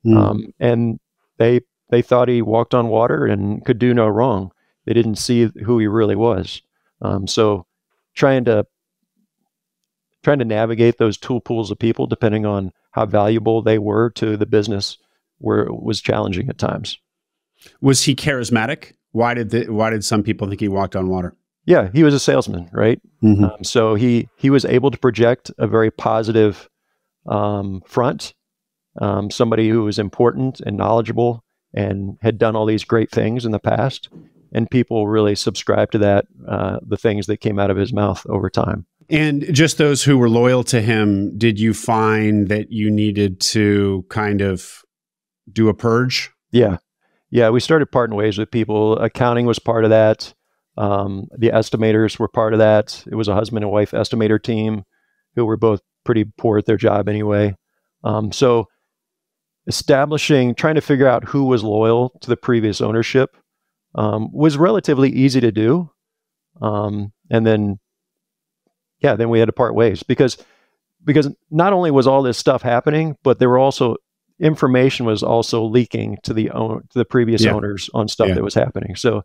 And they thought he walked on water and could do no wrong. They didn't see who he really was. So trying to navigate those two pools of people, depending on how valuable they were to the business, was challenging at times. Was he charismatic? Why did some people think he walked on water? Yeah, he was a salesman, right? So he was able to project a very positive front. Somebody who was important and knowledgeable and had done all these great things in the past, and people really subscribed to that, the things that came out of his mouth over time. And just those who were loyal to him, did you find that you needed to kind of do a purge? Yeah. We started parting ways with people. Accounting was part of that. The estimators were part of that. It was a husband and wife estimator team who were both pretty poor at their job anyway. So trying to figure out who was loyal to the previous ownership was relatively easy to do. And then we had to part ways because not only was all this stuff happening, but there were also information was also leaking to the previous owners on stuff that was happening. So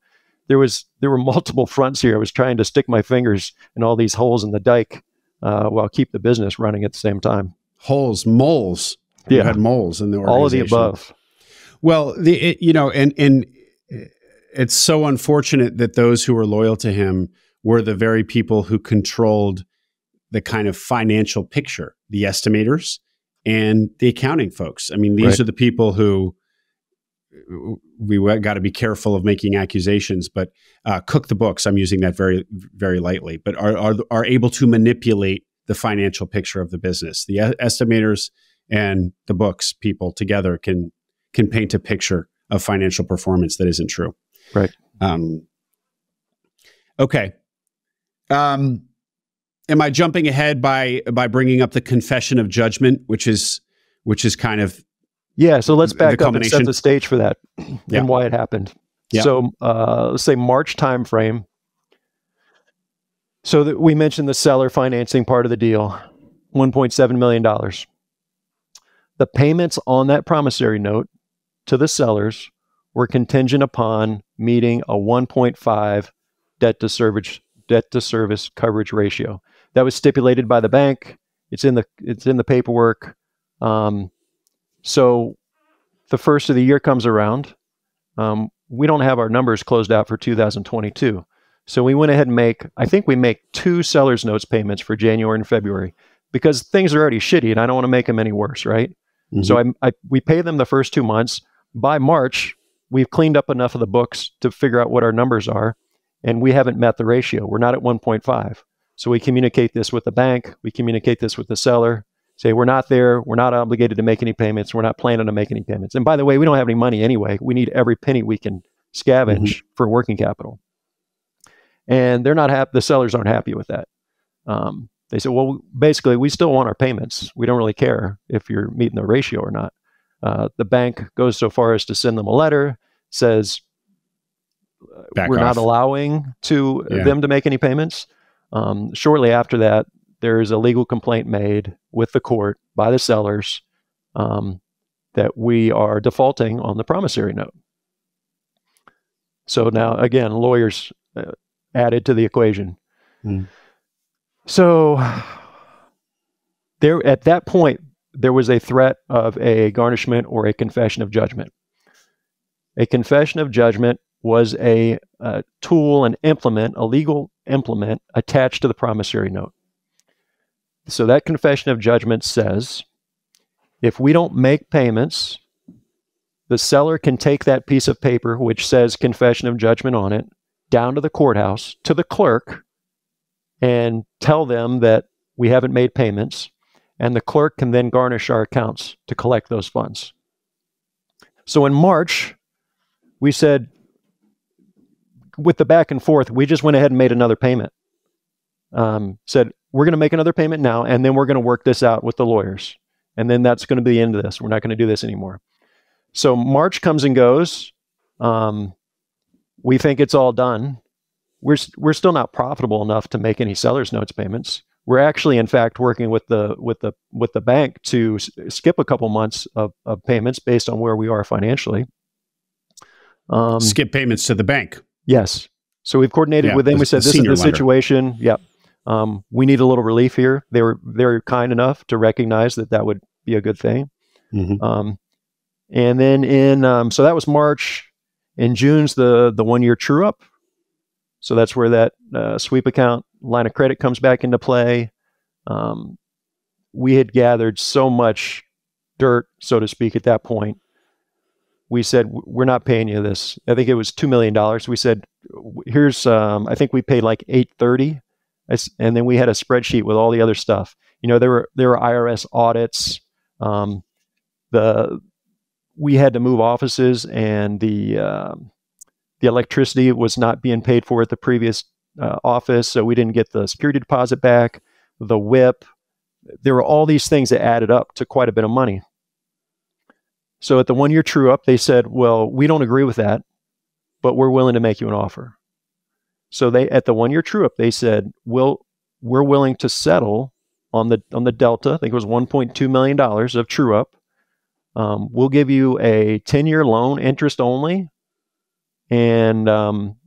there were multiple fronts here. I was trying to stick my fingers in all these holes in the dike while keep the business running at the same time. Moles. You had moles in the organization. All of the above. Well, and it's so unfortunate that those who were loyal to him were the very people who controlled the kind of financial picture, the estimators and the accounting folks. I mean, these are the people who we got to be careful of making accusations, but cook the books. I'm using that very, very lightly, but are able to manipulate the financial picture of the business. The estimators and the books people together can paint a picture of financial performance that isn't true. Right. Okay. Am I jumping ahead by bringing up the confession of judgment, which is kind of so let's back up and set the stage for that and why it happened. Yeah. So let's say March timeframe. So that we mentioned the seller financing part of the deal, $1.7 million. The payments on that promissory note to the sellers were contingent upon meeting a 1.5 debt to service coverage ratio. That was stipulated by the bank. It's in the paperwork. So the first of the year comes around. We don't have our numbers closed out for 2022. So we went ahead and we make 2 seller's notes payments for January and February because things are already shitty and I don't want to make them any worse, right? Mm-hmm. So we pay them the first 2 months. By March, we've cleaned up enough of the books to figure out what our numbers are, and we haven't met the ratio. We're not at 1.5. So we communicate this with the bank. We communicate this with the seller. Say, we're not there. We're not obligated to make any payments. We're not planning to make any payments. And by the way, we don't have any money anyway. We need every penny we can scavenge for working capital. And they're not happy. The sellers aren't happy with that. They said, well, basically, we still want our payments. We don't really care if you're meeting the ratio or not. The bank goes so far as to send them a letter, says, we're not allowing them to make any payments. Shortly after that, there is a legal complaint made with the court by the sellers that we are defaulting on the promissory note. So now, again, lawyers added to the equation. So there, at that point, there was a threat of a garnishment or a confession of judgment. A confession of judgment was a tool, an implement, a legal implement attached to the promissory note. So that confession of judgment says, if we don't make payments, the seller can take that piece of paper, which says confession of judgment on it, down to the courthouse, to the clerk, and tell them that we haven't made payments, and the clerk can then garnish our accounts to collect those funds. So in March, we said, with the back and forth, we just went ahead and made another payment. Said, we're going to make another payment now, and then we're going to work this out with the lawyers. And then that's going to be the end of this. We're not going to do this anymore. So March comes and goes. We think it's all done. We're still not profitable enough to make any seller's notes payments. We're actually, in fact, working with the bank to skip a couple months of payments based on where we are financially. Skip payments to the bank. Yes. So we've coordinated with them. We said, this is the situation. Yep. We need a little relief here. They were very kind enough to recognize that would be a good thing. And then so that was March. In June's the 1 year true up. So that's where that sweep account line of credit comes back into play. We had gathered so much dirt, so to speak, at that point. We said, we're not paying you this. I think it was $2 million. We said, here's, I think we paid like $830. And then we had a spreadsheet with all the other stuff. There were IRS audits. We had to move offices, and the electricity was not being paid for at the previous office, so we didn't get the security deposit back. The WIP. There were all these things that added up to quite a bit of money. So at the 1 year true up, they said, well, we don't agree with that, but we're willing to make you an offer. So at the 1 year true up, they said, we're willing to settle on the delta. I think it was $1.2 million of true up. We'll give you a 10-year loan, interest only, and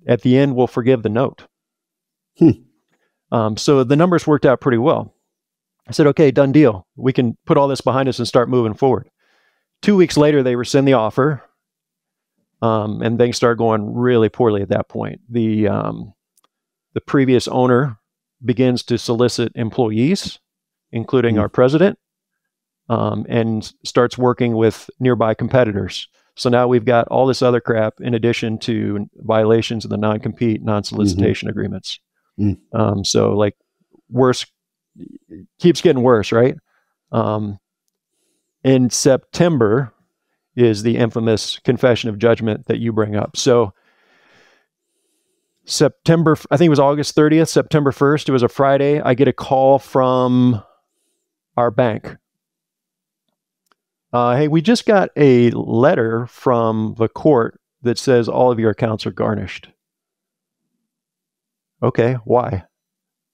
at the end, we'll forgive the note. So the numbers worked out pretty well. I said, okay, done deal. We can put all this behind us and start moving forward. 2 weeks later, they rescind the offer, and things start going really poorly at that point. The previous owner begins to solicit employees, including our president, and starts working with nearby competitors. So now we've got all this other crap in addition to violations of the non-compete, non-solicitation agreements. So like worse, keeps getting worse, right? In September is the infamous confession of judgment that you bring up. So September, I think it was August 30th, September 1st, it was a Friday, I get a call from our bank. Hey, we just got a letter from the court that says all of your accounts are garnished. Okay, why?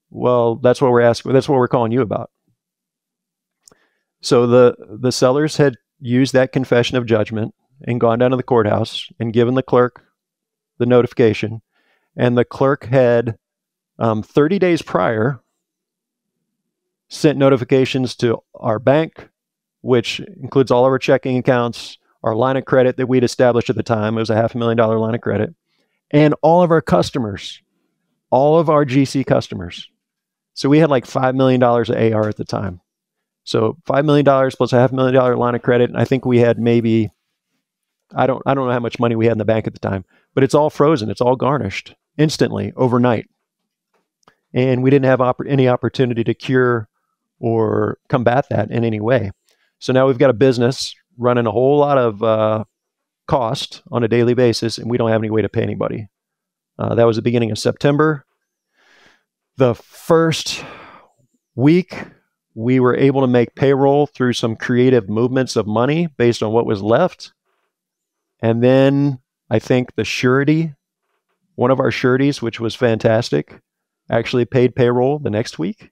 Well, that's what we're asking. That's what we're calling you about. So the sellers had used that confession of judgment and gone down to the courthouse and given the clerk the notification. And the clerk had 30 days prior sent notifications to our bank, which includes all of our checking accounts, our line of credit that we'd established at the time. It was a $500,000 line of credit, and all of our customers, all of our GC customers. So we had like $5 million of AR at the time. So $5 million plus a $500,000 line of credit. And I think we had maybe, I don't know how much money we had in the bank at the time, but it's all frozen. It's all garnished instantly overnight. And we didn't have any opportunity to cure or combat that in any way. So now we've got a business running a whole lot of cost on a daily basis, and we don't have any way to pay anybody. That was the beginning of September. The first week, we were able to make payroll through some creative movements of money based on what was left. And then I think the surety, one of our sureties, which was fantastic, actually paid payroll the next week,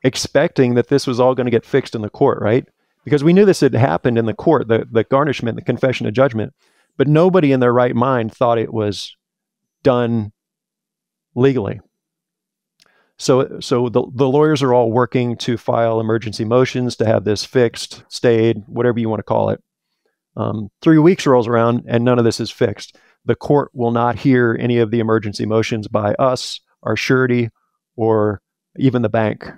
expecting that this was all going to get fixed in the court, right? Because we knew this had happened in the court, the garnishment, the confession of judgment, but nobody in their right mind thought it was done legally. So the lawyers are all working to file emergency motions to have this fixed, stayed, whatever you want to call it. 3 weeks rolls around and none of this is fixed. The court will not hear any of the emergency motions by us, our surety, or even the bank,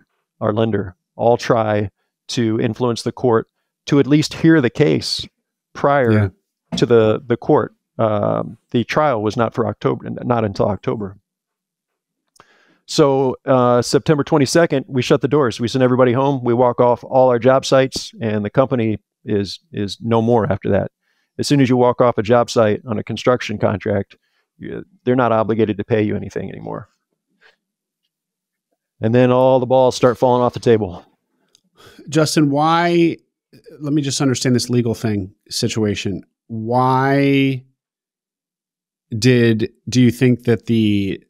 our lender. All try to influence the court to at least hear the case prior to the court. The trial was not until October. So September 22nd, we shut the doors. We send everybody home. We walk off all our job sites, and the company is no more after that. As soon as you walk off a job site on a construction contract, they're not obligated to pay you anything anymore. And then all the balls start falling off the table. Justin, why? Let me just understand this legal situation. Why do you think that the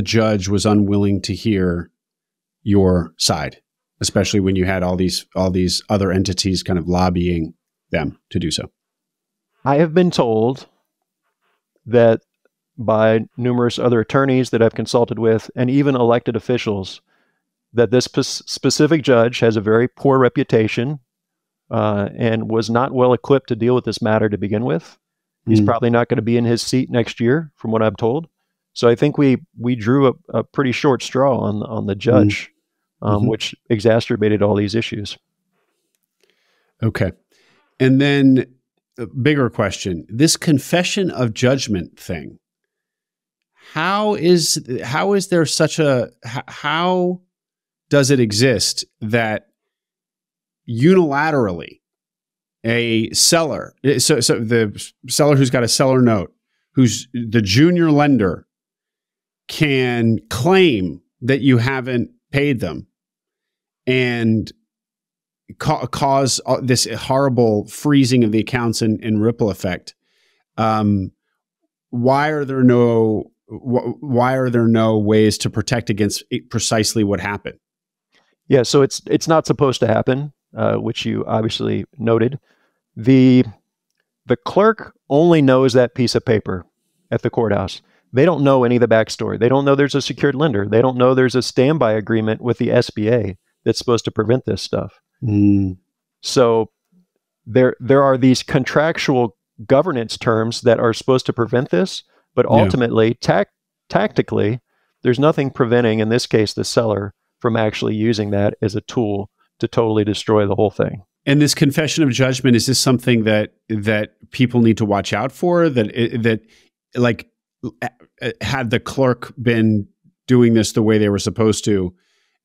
judge was unwilling to hear your side, especially when you had all these other entities kind of lobbying them to do so? I have been told that by numerous other attorneys that I've consulted with, and even elected officials, that this specific judge has a very poor reputation and was not well equipped to deal with this matter to begin with. He's probably not going to be in his seat next year, from what I'm told. So I think we drew a pretty short straw on the judge, which exacerbated all these issues. Okay. And then a bigger question, this confession of judgment thing, how does it exist that unilaterally a seller, so the seller who's got a seller note, who's the junior lender, can claim that you haven't paid them and cause this horrible freezing of the accounts and ripple effect? Why are there no ways to protect against precisely what happened? Yeah, so it's not supposed to happen, which you obviously noted. The clerk only knows that piece of paper at the courthouse. They don't know any of the backstory. They don't know there's a secured lender. They don't know there's a standby agreement with the SBA that's supposed to prevent this stuff. So there are these contractual governance terms that are supposed to prevent this, but ultimately, tactically, there's nothing preventing, in this case, the seller from actually using that as a tool to totally destroy the whole thing. And this confession of judgment, is this something that people need to watch out for? That like, had the clerk been doing this the way they were supposed to,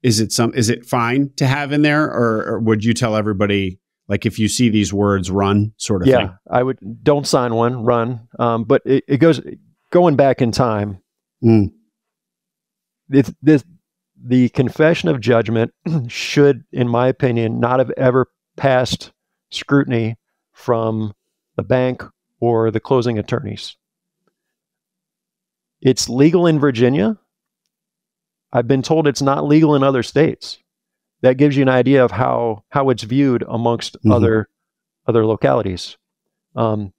is it fine to have in there, or would you tell everybody, like, if you see these words, run, sort of thing? Yeah, I would. Don't sign one, run. But it goes going back in time. The confession of judgment should, in my opinion, not have ever passed scrutiny from the bank or the closing attorneys. It's legal in Virginia. I've been told it's not legal in other states. That gives you an idea of how it's viewed amongst other localities.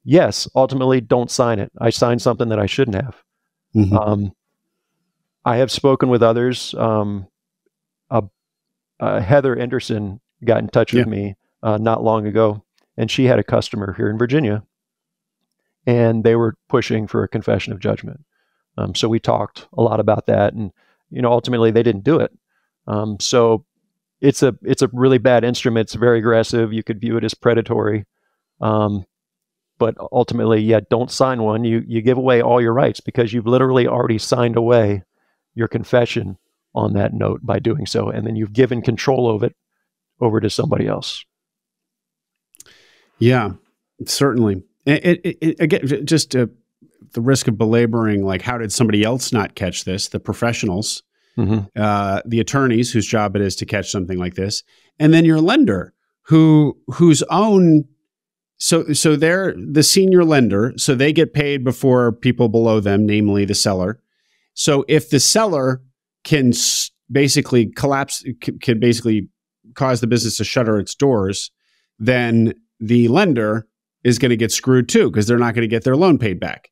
Yes, ultimately, don't sign it. I signed something that I shouldn't have. I have spoken with others. Heather Anderson got in touch with me not long ago, and she had a customer here in Virginia, and they were pushing for a confession of judgment. So we talked a lot about that, and ultimately they didn't do it. So it's a really bad instrument. It's very aggressive. You could view it as predatory. But ultimately, don't sign one. You give away all your rights because you've literally already signed away your confession on that note by doing so, and then you've given control of it over to somebody else. Yeah, certainly. Again, just the risk of belaboring, like, how did somebody else not catch this? The professionals, the attorneys whose job it is to catch something like this, and then your lender whose own. So they're the senior lender, so they get paid before people below them, namely the seller. So if the seller can basically collapse, can basically cause the business to shutter its doors, then the lender is going to get screwed too, because they're not going to get their loan paid back.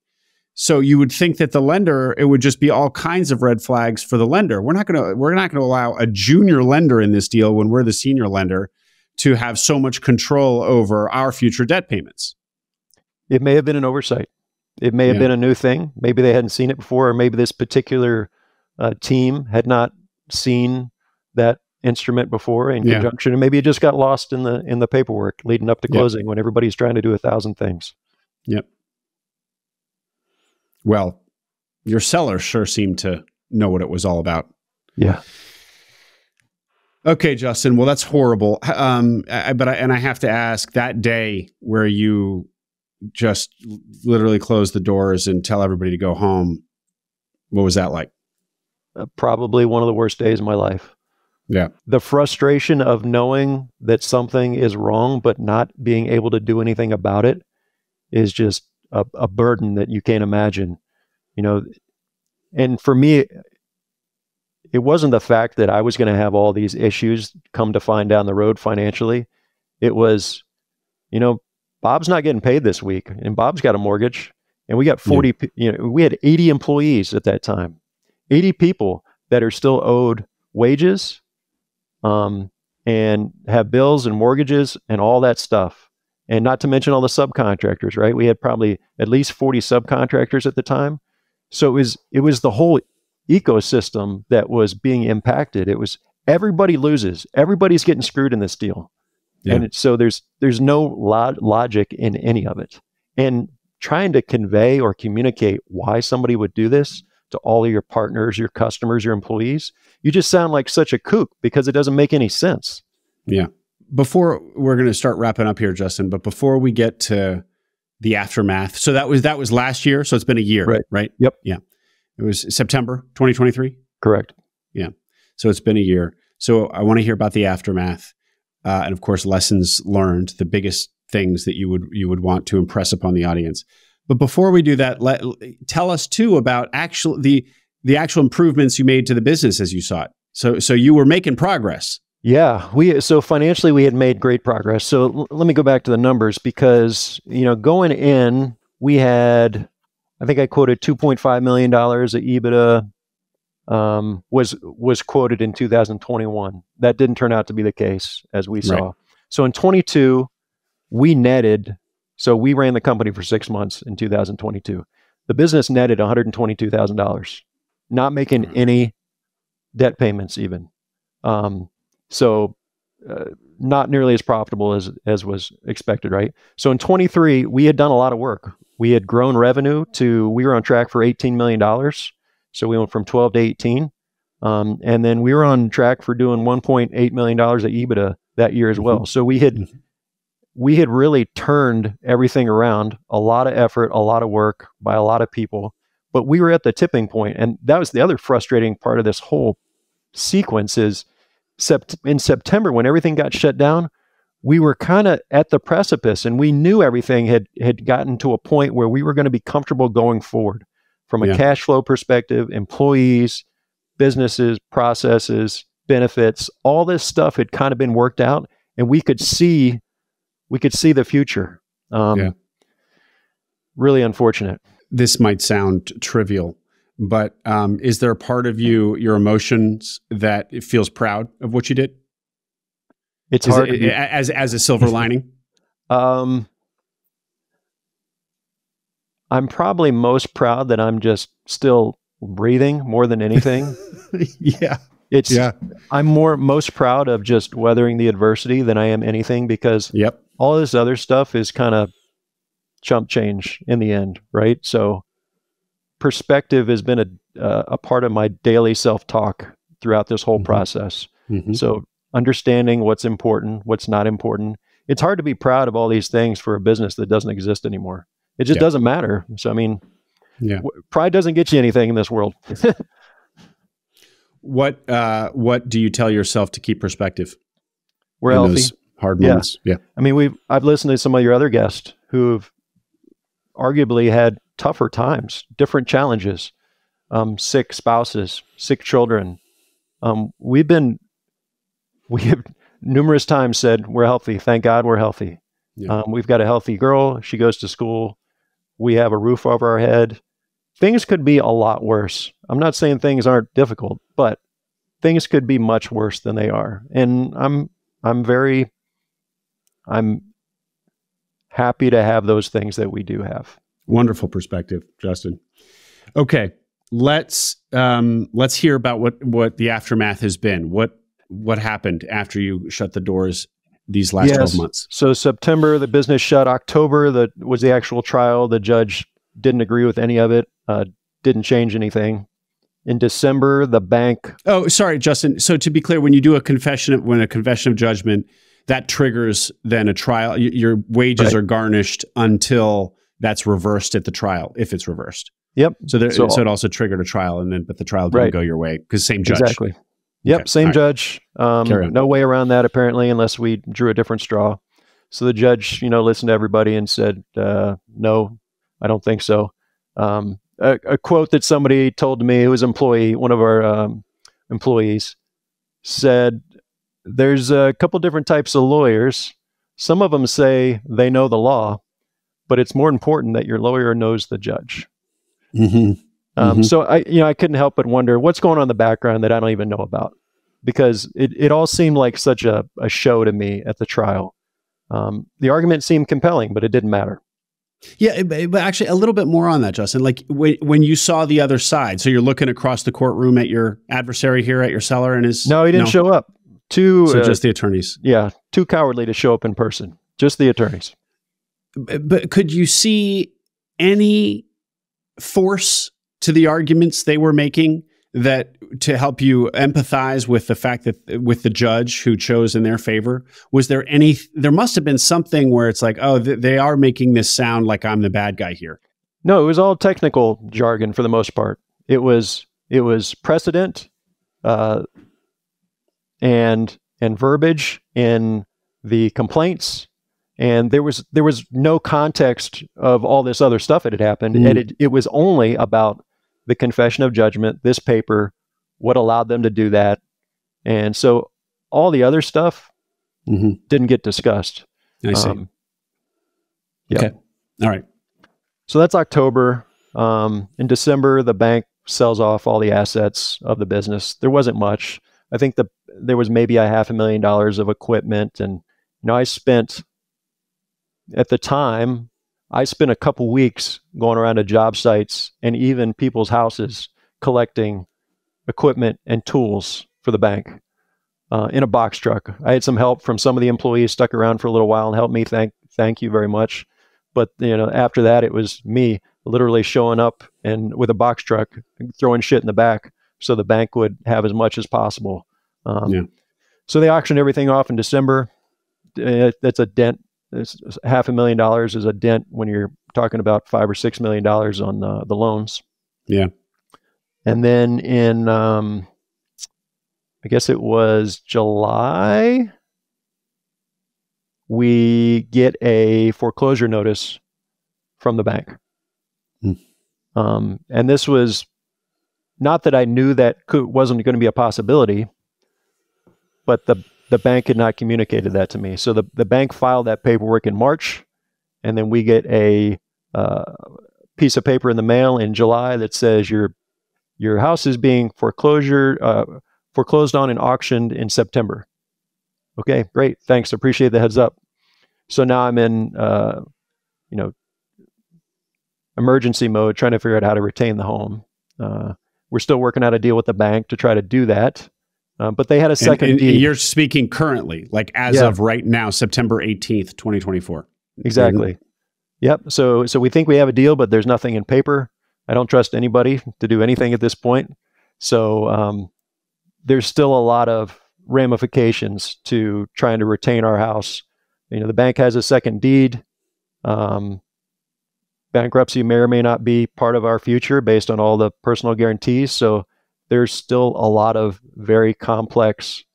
So you would think that the lender, it would just be all kinds of red flags for the lender. We're not going to allow a junior lender in this deal when we're the senior lender to have so much control over our future debt payments. It may have been an oversight. It may have been a new thing. Maybe they hadn't seen it before, or maybe this particular team had not seen that instrument before in conjunction, and maybe it just got lost in the paperwork leading up to closing when everybody's trying to do 1,000 things. Yep. Well, your seller sure seemed to know what it was all about. Yeah. Okay, Justin. Well, that's horrible. But I have to ask, that day where you just literally close the doors and tell everybody to go home, what was that like? Probably one of the worst days of my life. Yeah. The frustration of knowing that something is wrong, but not being able to do anything about it is just a burden that you can't imagine. And for me, it wasn't the fact that I was going to have all these issues come to find down the road financially. It was, Bob's not getting paid this week, and Bob's got a mortgage, and we got 40, we had 80 employees at that time, 80 people that are still owed wages, and have bills and mortgages and all that stuff. And not to mention all the subcontractors, right? We had probably at least 40 subcontractors at the time. So it was the whole ecosystem that was being impacted. It was everybody loses. Everybody's getting screwed in this deal. Yeah. And so there's no logic in any of it. And trying to convey or communicate why somebody would do this to all of your partners, your customers, your employees, you just sound like such a kook because it doesn't make any sense. Yeah. Before we're going to start wrapping up here, Justin, but before we get to the aftermath, so that was last year. So it's been a year, right? Yep. Yeah. It was September 2023? Correct. Yeah. So it's been a year. So I want to hear about the aftermath. And of course, lessons learned, the biggest things that you would want to impress upon the audience. But before we do that, tell us too about the actual improvements you made to the business as you saw it. So you were making progress. Yeah, so financially we had made great progress. So let me go back to the numbers because, going in, we had I think I quoted $2.5 million at EBITDA was quoted in 2021. That didn't turn out to be the case, as we saw. Right. So in 22, we netted. So we ran the company for 6 months in 2022. The business netted $122,000, not making any debt payments even. So not nearly as profitable as was expected, right? So in 23, we had done a lot of work. We had grown revenue we were on track for $18 million. So we went from 12 to 18. And then we were on track for doing $1.8 million at EBITDA that year as well. So we had really turned everything around, a lot of effort, a lot of work by a lot of people, but we were at the tipping point. And that was the other frustrating part of this whole sequence is in September, when everything got shut down, we were kind of at the precipice, and we knew everything had gotten to a point where we were going to be comfortable going forward from a cash flow perspective, employees, businesses, processes, benefits, all this stuff had kind of been worked out, and we could see the future. Really unfortunate. This might sound trivial, but is there a part of your emotions that it feels proud of what you did? It's hard as a silver lining. I'm probably most proud that I'm just still breathing more than anything. I'm most proud of just weathering the adversity than I am anything, because all this other stuff is kind of chump change in the end, right? So perspective has been a part of my daily self-talk throughout this whole process. So understanding what's important, what's not important. It's hard to be proud of all these things for a business that doesn't exist anymore. It just doesn't matter. So, I mean, pride doesn't get you anything in this world. What do you tell yourself to keep perspective? We're healthy. Those hard moments. Yeah. I mean, I've listened to some of your other guests who've arguably had tougher times, different challenges, sick spouses, sick children. We have numerous times said we're healthy. Thank God we're healthy. We've got a healthy girl. She goes to school. We have a roof over our head. Things could be a lot worse. I'm not saying things aren't difficult, but things could be much worse than they are. And I'm happy to have those things that we do have. Wonderful perspective, Justin. Okay, let's hear about what the aftermath has been. What happened after you shut the doors these last 12 months? So September, the business shut. October, was the actual trial. The judge didn't agree with any of it, didn't change anything. In December, the bank... Oh, sorry, Justin. So to be clear, when you do a confession of judgment, that triggers then a trial. Your wages are garnished until that's reversed at the trial, if it's reversed. Yep. So it also triggered a trial, but the trial didn't go your way because same judge. Exactly. Yep, okay. Same judge. No way around that, apparently, unless we drew a different straw. So the judge, listened to everybody and said, no, I don't think so. A quote that somebody told me, who was one of our employees, said, there's a couple different types of lawyers. Some of them say they know the law, but it's more important that your lawyer knows the judge. So I couldn't help but wonder what's going on in the background that I don't even know about, because it all seemed like such a show to me at the trial. The argument seemed compelling, but it didn't matter. Yeah, but actually a little bit more on that, Justin. Like when you saw the other side, so you're looking across the courtroom at your adversary here, at your seller and his... No, he didn't show up. So just the attorneys. Yeah, too cowardly to show up in person. Just the attorneys. But could you see any force to the arguments they were making that to help you empathize with the fact that with the judge who chose in their favor? Was there there must have been something where it's like, oh, they are making this sound like I'm the bad guy here. No, it was all technical jargon for the most part. It was precedent and verbiage in the complaints. And there was no context of all this other stuff that had happened. And it was only about the confession of judgment, this paper, what allowed them to do that. And so all the other stuff didn't get discussed. I see. Okay. All right. So that's October. In December, the bank sells off all the assets of the business. There wasn't much. I think there was maybe $500,000 of equipment. And, at the time, I spent a couple weeks going around to job sites and even people's houses collecting equipment and tools for the bank in a box truck. I had some help from some of the employees stuck around for a little while and helped me. Thank you very much. But after that, it was me literally showing up and with a box truck, throwing shit in the back so the bank would have as much as possible. So they auctioned everything off in December. That's a dent. $500,000 is a dent when you're talking about $5 or $6 million on the loans. Yeah. And then in, I guess it was July, we get a foreclosure notice from the bank. And this was not that I knew that wasn't going to be a possibility, but the bank had not communicated that to me. So the bank filed that paperwork in March, and then we get a piece of paper in the mail in July that says your house is being foreclosed on and auctioned in September. Okay, great, thanks, appreciate the heads up. So now I'm in emergency mode, trying to figure out how to retain the home. We're still working out a deal with the bank to try to do that. But they had a second deed. You're speaking currently, like as of right now, September 18th, 2024. Exactly. Mm-hmm. Yep. So we think we have a deal, but there's nothing in paper. I don't trust anybody to do anything at this point. So there's still a lot of ramifications to trying to retain our house. The bank has a second deed. Bankruptcy may or may not be part of our future based on all the personal guarantees. So there's still a lot of very complex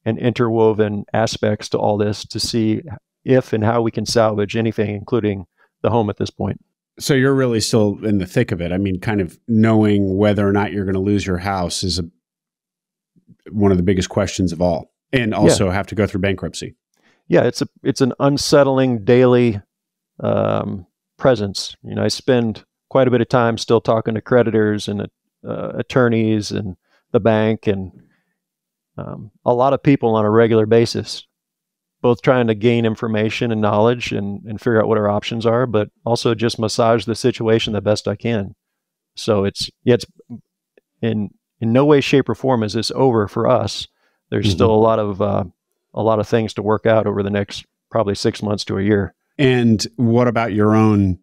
and interwoven aspects to all this to see if and how we can salvage anything, including the home at this point. So you're really still in the thick of it. I mean, kind of knowing whether or not you're going to lose your house is one of the biggest questions of all, and also have to go through bankruptcy. Yeah, it's an unsettling daily presence. I spend quite a bit of time still talking to creditors and attorneys and the bank and a lot of people on a regular basis, both trying to gain information and knowledge and figure out what our options are, but also just massage the situation the best I can. So it's in no way, shape, or form is this over for us. There's still a lot of things to work out over the next probably 6 months to a year. And what about your own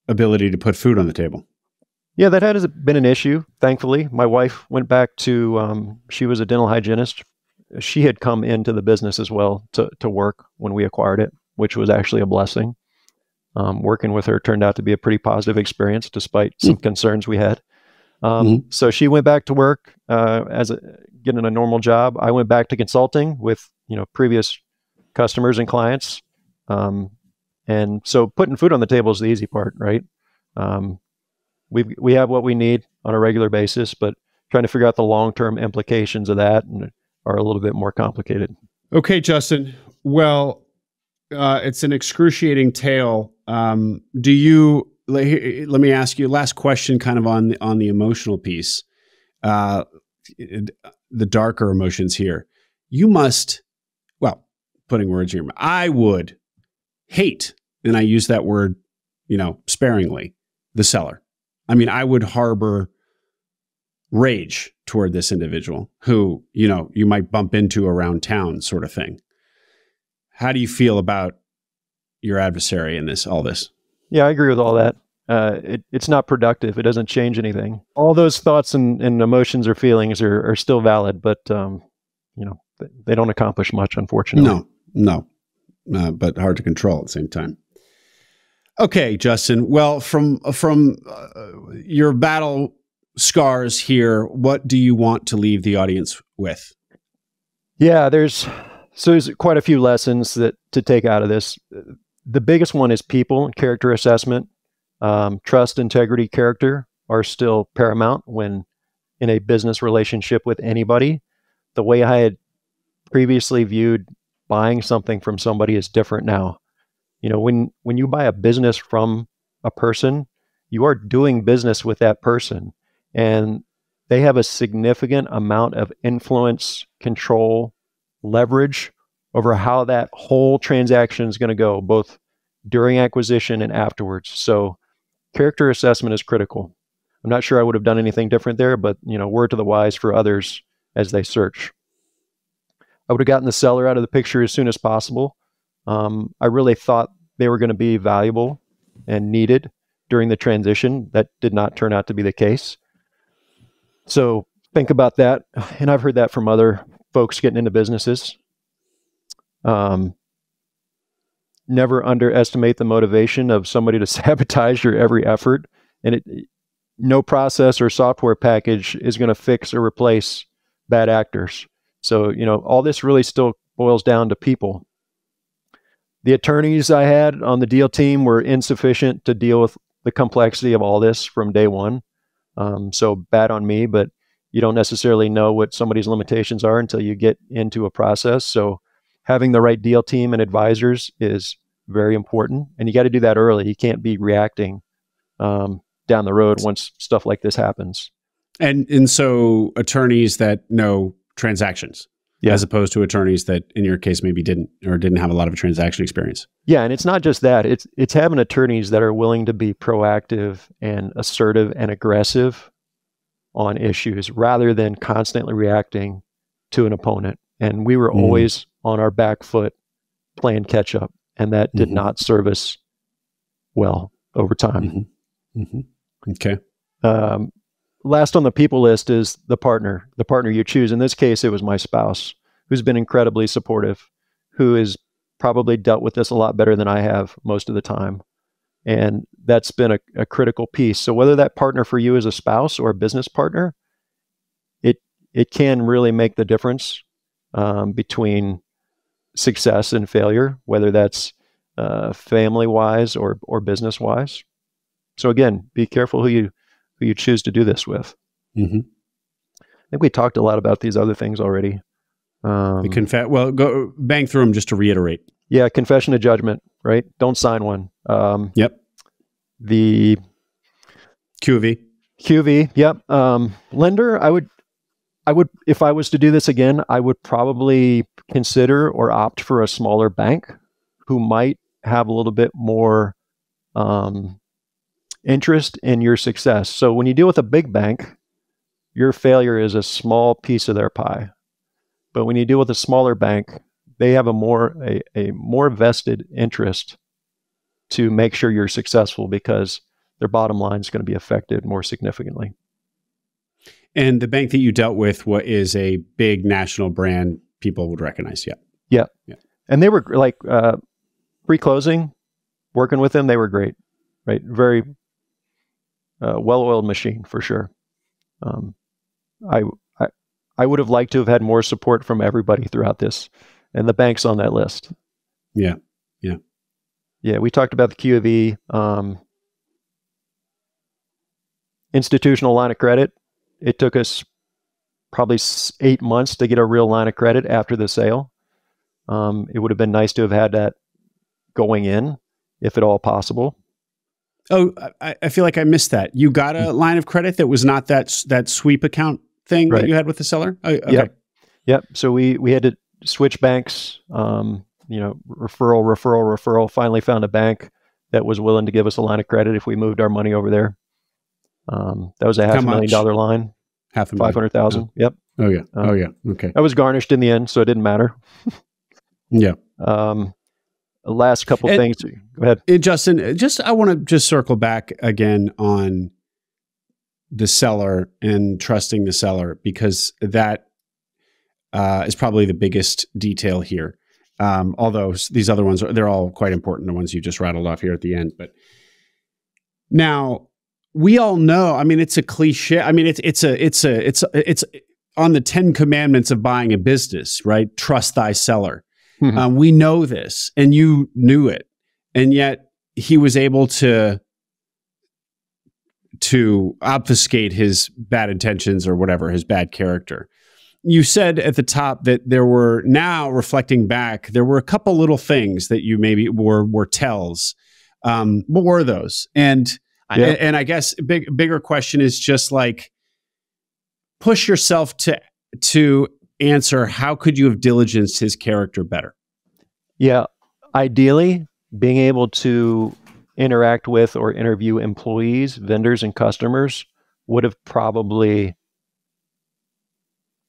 ability to put food on the table? Yeah, that has been an issue, thankfully. My wife went back to, she was a dental hygienist. She had come into the business as well to work when we acquired it, which was actually a blessing. Working with her turned out to be a pretty positive experience, despite some concerns we had. So she went back to work getting a normal job. I went back to consulting with previous customers and clients. And so putting food on the table is the easy part, right? We have what we need on a regular basis, but trying to figure out the long-term implications of that are a little bit more complicated. Okay, Justin. Well, it's an excruciating tale. Let me ask you a last question kind of on the emotional piece, the darker emotions here. You must, putting words here, I would hate, and I use that word, sparingly, the seller. I mean, I would harbor rage toward this individual who, you might bump into around town sort of thing. How do you feel about your adversary in all this? Yeah, I agree with all that. It's not productive. It doesn't change anything. All those thoughts and emotions or feelings are still valid, but, they don't accomplish much, unfortunately. No, but hard to control at the same time. Okay, Justin. Well, from your battle scars here, what do you want to leave the audience with? Yeah, there's quite a few lessons to take out of this. The biggest one is people and character assessment. Trust, integrity, character are still paramount when in a business relationship with anybody. The way I had previously viewed buying something from somebody is different now. When you buy a business from a person, you are doing business with that person, and they have a significant amount of influence, control, leverage over how that whole transaction is going to go, both during acquisition and afterwards. So character assessment is critical. I'm not sure I would have done anything different there, but word to the wise for others as they search. I would have gotten the seller out of the picture as soon as possible. I really thought they were going to be valuable and needed during the transition. That did not turn out to be the case. So think about that. And I've heard that from other folks getting into businesses. Never underestimate the motivation of somebody to sabotage your every effort. And no process or software package is going to fix or replace bad actors. So, all this really still boils down to people. The attorneys I had on the deal team were insufficient to deal with the complexity of all this from day one. So bad on me, but you don't necessarily know what somebody's limitations are until you get into a process. So having the right deal team and advisors is very important. And you got to do that early. You can't be reacting down the road once stuff like this happens. And so attorneys that know transactions, as opposed to attorneys that, in your case, maybe didn't have a lot of transaction experience. Yeah, and it's not just that. It's having attorneys that are willing to be proactive and assertive and aggressive on issues rather than constantly reacting to an opponent. And we were always on our back foot playing catch up, and that did not serve us well over time. Okay. Last on the people list is the partner you choose. In this case, it was my spouse, who's been incredibly supportive, who has probably dealt with this a lot better than I have most of the time. And that's been a critical piece. So whether that partner for you is a spouse or a business partner, it can really make the difference between success and failure, whether that's family-wise or business-wise. So again, be careful who you choose to do this with. I think we talked a lot about these other things already. Go bang through them just to reiterate. Yeah, confession of judgment, right? Don't sign one. The QV, yep. Lender, I would, if I was to do this again, I would probably consider or opt for a smaller bank who might have a little bit more interest in your success. So when you deal with a big bank, your failure is a small piece of their pie. But when you deal with a smaller bank, they have a more vested interest to make sure you're successful because their bottom line is going to be affected more significantly. And the bank that you dealt with is a big national brand people would recognize. Yeah. And they were like pre-closing, working with them, they were great, right? Very well-oiled machine for sure. I would have liked to have had more support from everybody throughout this, and the bank's on that list. Yeah. We talked about the QV, institutional line of credit. It took us probably 8 months to get a real line of credit after the sale. It would have been nice to have had that going in, if at all possible. Oh, I feel like I missed that. You got a line of credit that was not that sweep account thing that you had with the seller? Oh, okay. Yep. So we had to switch banks, referral, finally found a bank that was willing to give us a line of credit if we moved our money over there. That was a $500,000 line. $500,000. Yep. Oh yeah. Okay. I was garnished in the end, so it didn't matter. Yeah. Last couple things. Go ahead. Justin, I want to just circle back again on the seller and trusting the seller, because that is probably the biggest detail here. Although these other ones, they're all quite important, the ones you just rattled off here at the end. But now we all know, I mean, it's a cliche. I mean, it's on the 10 commandments of buying a business, right? Trust thy seller. We know this, and you knew it, and yet he was able to obfuscate his bad intentions or whatever, his bad character. You said at the top that there were, now reflecting back, there were a couple little things that you maybe were tells. What were those? And Yeah. And I guess bigger question is just like, push yourself to answer, how could you have diligenced his character better? Yeah. Ideally, being able to interact with or interview employees, vendors, and customers would have probably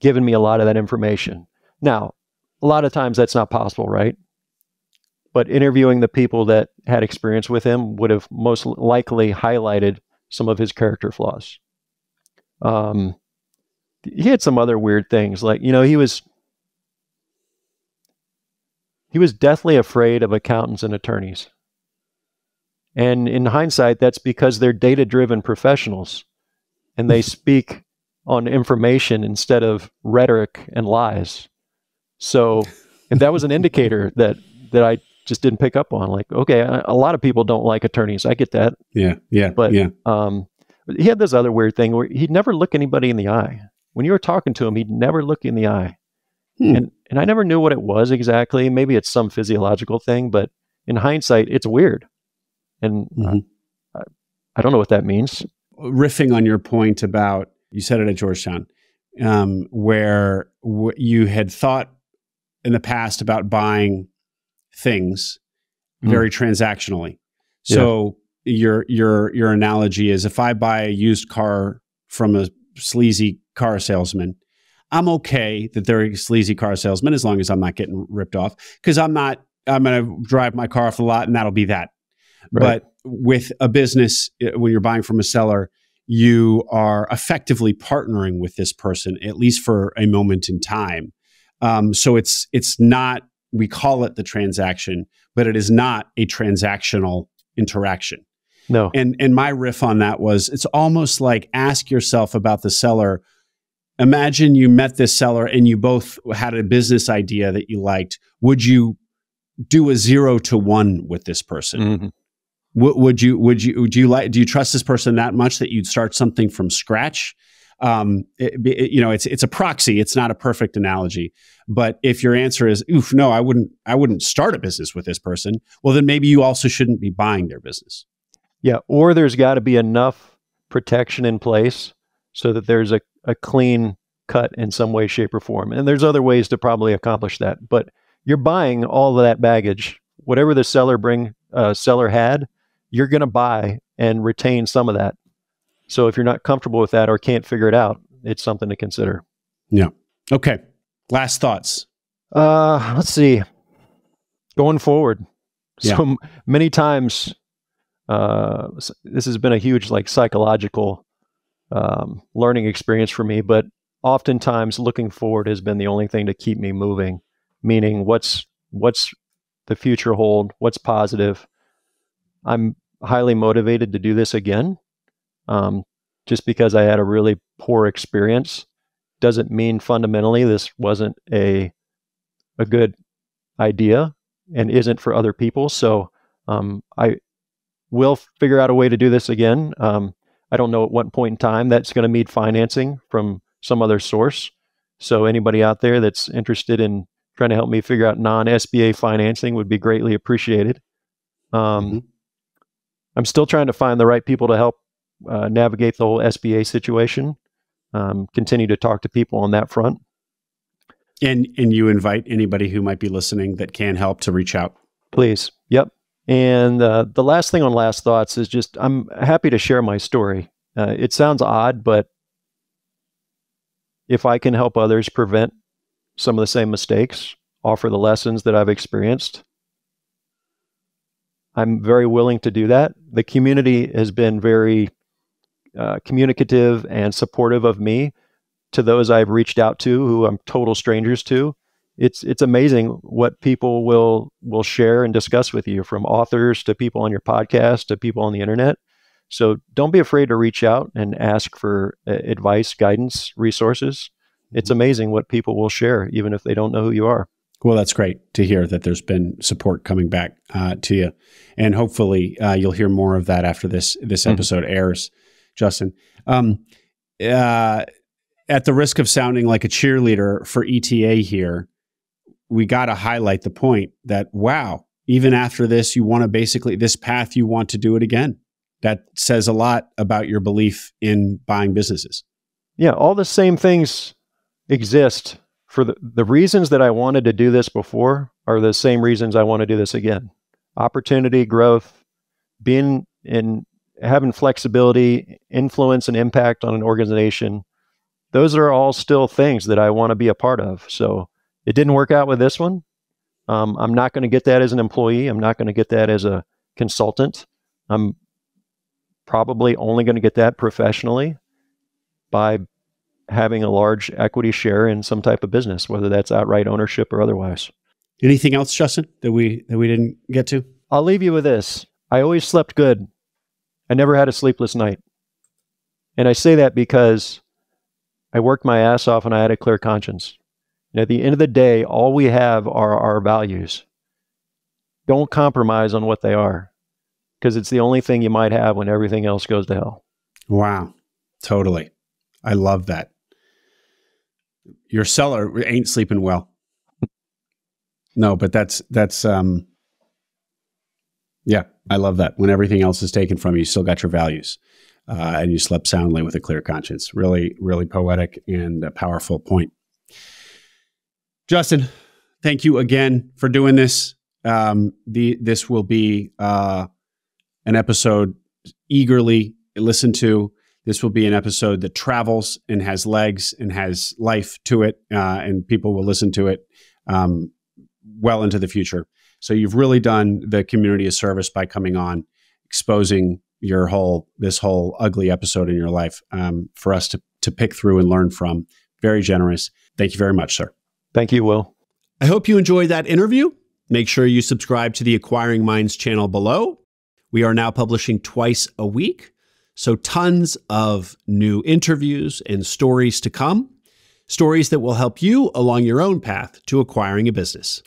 given me a lot of that information. Now, a lot of times that's not possible, right? But interviewing the people that had experience with him would have most likely highlighted some of his character flaws. He had some other weird things, like, he was deathly afraid of accountants and attorneys. And in hindsight, that's because they're data-driven professionals and they speak on information instead of rhetoric and lies. So if that was an indicator that I just didn't pick up on, like, okay, a lot of people don't like attorneys. I get that. Yeah. But he had this other weird thing where he'd never look anybody in the eye. When you were talking to him, he'd never look you in the eye. And I never knew what it was exactly. Maybe it's some physiological thing, but in hindsight, it's weird. And I don't know what that means. Riffing on your point about, you said it at Georgetown, where you had thought in the past about buying things very transactionally. So your analogy is, if I buy a used car from a sleazy car salesman, I'm okay that they're a sleazy car salesman as long as I'm not getting ripped off, because I'm going to drive my car off the lot and that'll be that. Right. But with a business, when you're buying from a seller, you are effectively partnering with this person, at least for a moment in time. So it's not, we call it the transaction, but it is not a transactional interaction. No. And my riff on that was, it's almost like, ask yourself about the seller. Imagine you met this seller and you both had a business idea that you liked. Would you do a 0 to 1 with this person? Mm-hmm. Do you trust this person that much that you'd start something from scratch? It's a proxy. It's not a perfect analogy. But if your answer is, oof, no, I wouldn't start a business with this person, well, then maybe you also shouldn't be buying their business. Yeah. Or there's got to be enough protection in place so that there's a clean cut in some way, shape, or form. And there's other ways to probably accomplish that. But you're buying all of that baggage. Whatever the seller had, you're going to buy and retain some of that. So if you're not comfortable with that or can't figure it out, it's something to consider. Yeah. Okay. Last thoughts. Let's see. Going forward. So many times, this has been a huge psychological learning experience for me, but oftentimes looking forward has been the only thing to keep me moving, meaning what's the future hold, what's positive. I'm highly motivated to do this again. Just because I had a really poor experience doesn't mean fundamentally this wasn't a good idea and isn't for other people. So I will figure out a way to do this again. I don't know at what point in time that's going to need financing from some other source. So anybody out there that's interested in trying to help me figure out non-SBA financing would be greatly appreciated. I'm still trying to find the right people to help navigate the whole SBA situation. Continue to talk to people on that front. And you invite anybody who might be listening that can help to reach out. Please. Yep. And the last thing on last thoughts is just, I'm happy to share my story. It sounds odd, but if I can help others prevent some of the same mistakes, offer the lessons that I've experienced, I'm very willing to do that. The community has been very communicative and supportive of me. To those I've reached out to who I'm total strangers to, it's amazing what people will share and discuss with you, from authors to people on your podcast to people on the internet. So don't be afraid to reach out and ask for advice, guidance, resources. It's amazing what people will share, even if they don't know who you are. Well, that's great to hear that there's been support coming back to you. And hopefully you'll hear more of that after this episode airs, Justin. At the risk of sounding like a cheerleader for ETA here, we got to highlight the point that, wow, even after this, you want to basically, this path, you want to do it again. That says a lot about your belief in buying businesses. Yeah, all the same things exist. For the reasons that I wanted to do this before are the same reasons I want to do this again. Opportunity, growth, being in having flexibility, influence, and impact on an organization. Those are all still things that I want to be a part of. So it didn't work out with this one. I'm not going to get that as an employee. I'm not going to get that as a consultant. I'm probably only going to get that professionally by having a large equity share in some type of business, whether that's outright ownership or otherwise. Anything else, Justin, that we didn't get to? I'll leave you with this. I always slept good. I never had a sleepless night. And I say that because I worked my ass off and I had a clear conscience. And at the end of the day, all we have are our values. Don't compromise on what they are, because it's the only thing you might have when everything else goes to hell. Wow. Totally. I love that. Your seller ain't sleeping well. No, but that's yeah, I love that. When everything else is taken from you, you still got your values, and you slept soundly with a clear conscience. Really, really poetic and a powerful point. Justin, thank you again for doing this. This will be an episode eagerly listened to. This will be an episode that travels and has legs and has life to it, and people will listen to it well into the future. So you've really done the community a service by coming on, exposing this whole ugly episode in your life for us to pick through and learn from. Very generous. Thank you very much, sir. Thank you, Will. I hope you enjoyed that interview. Make sure you subscribe to the Acquiring Minds channel below. We are now publishing twice a week, so tons of new interviews and stories to come. Stories that will help you along your own path to acquiring a business.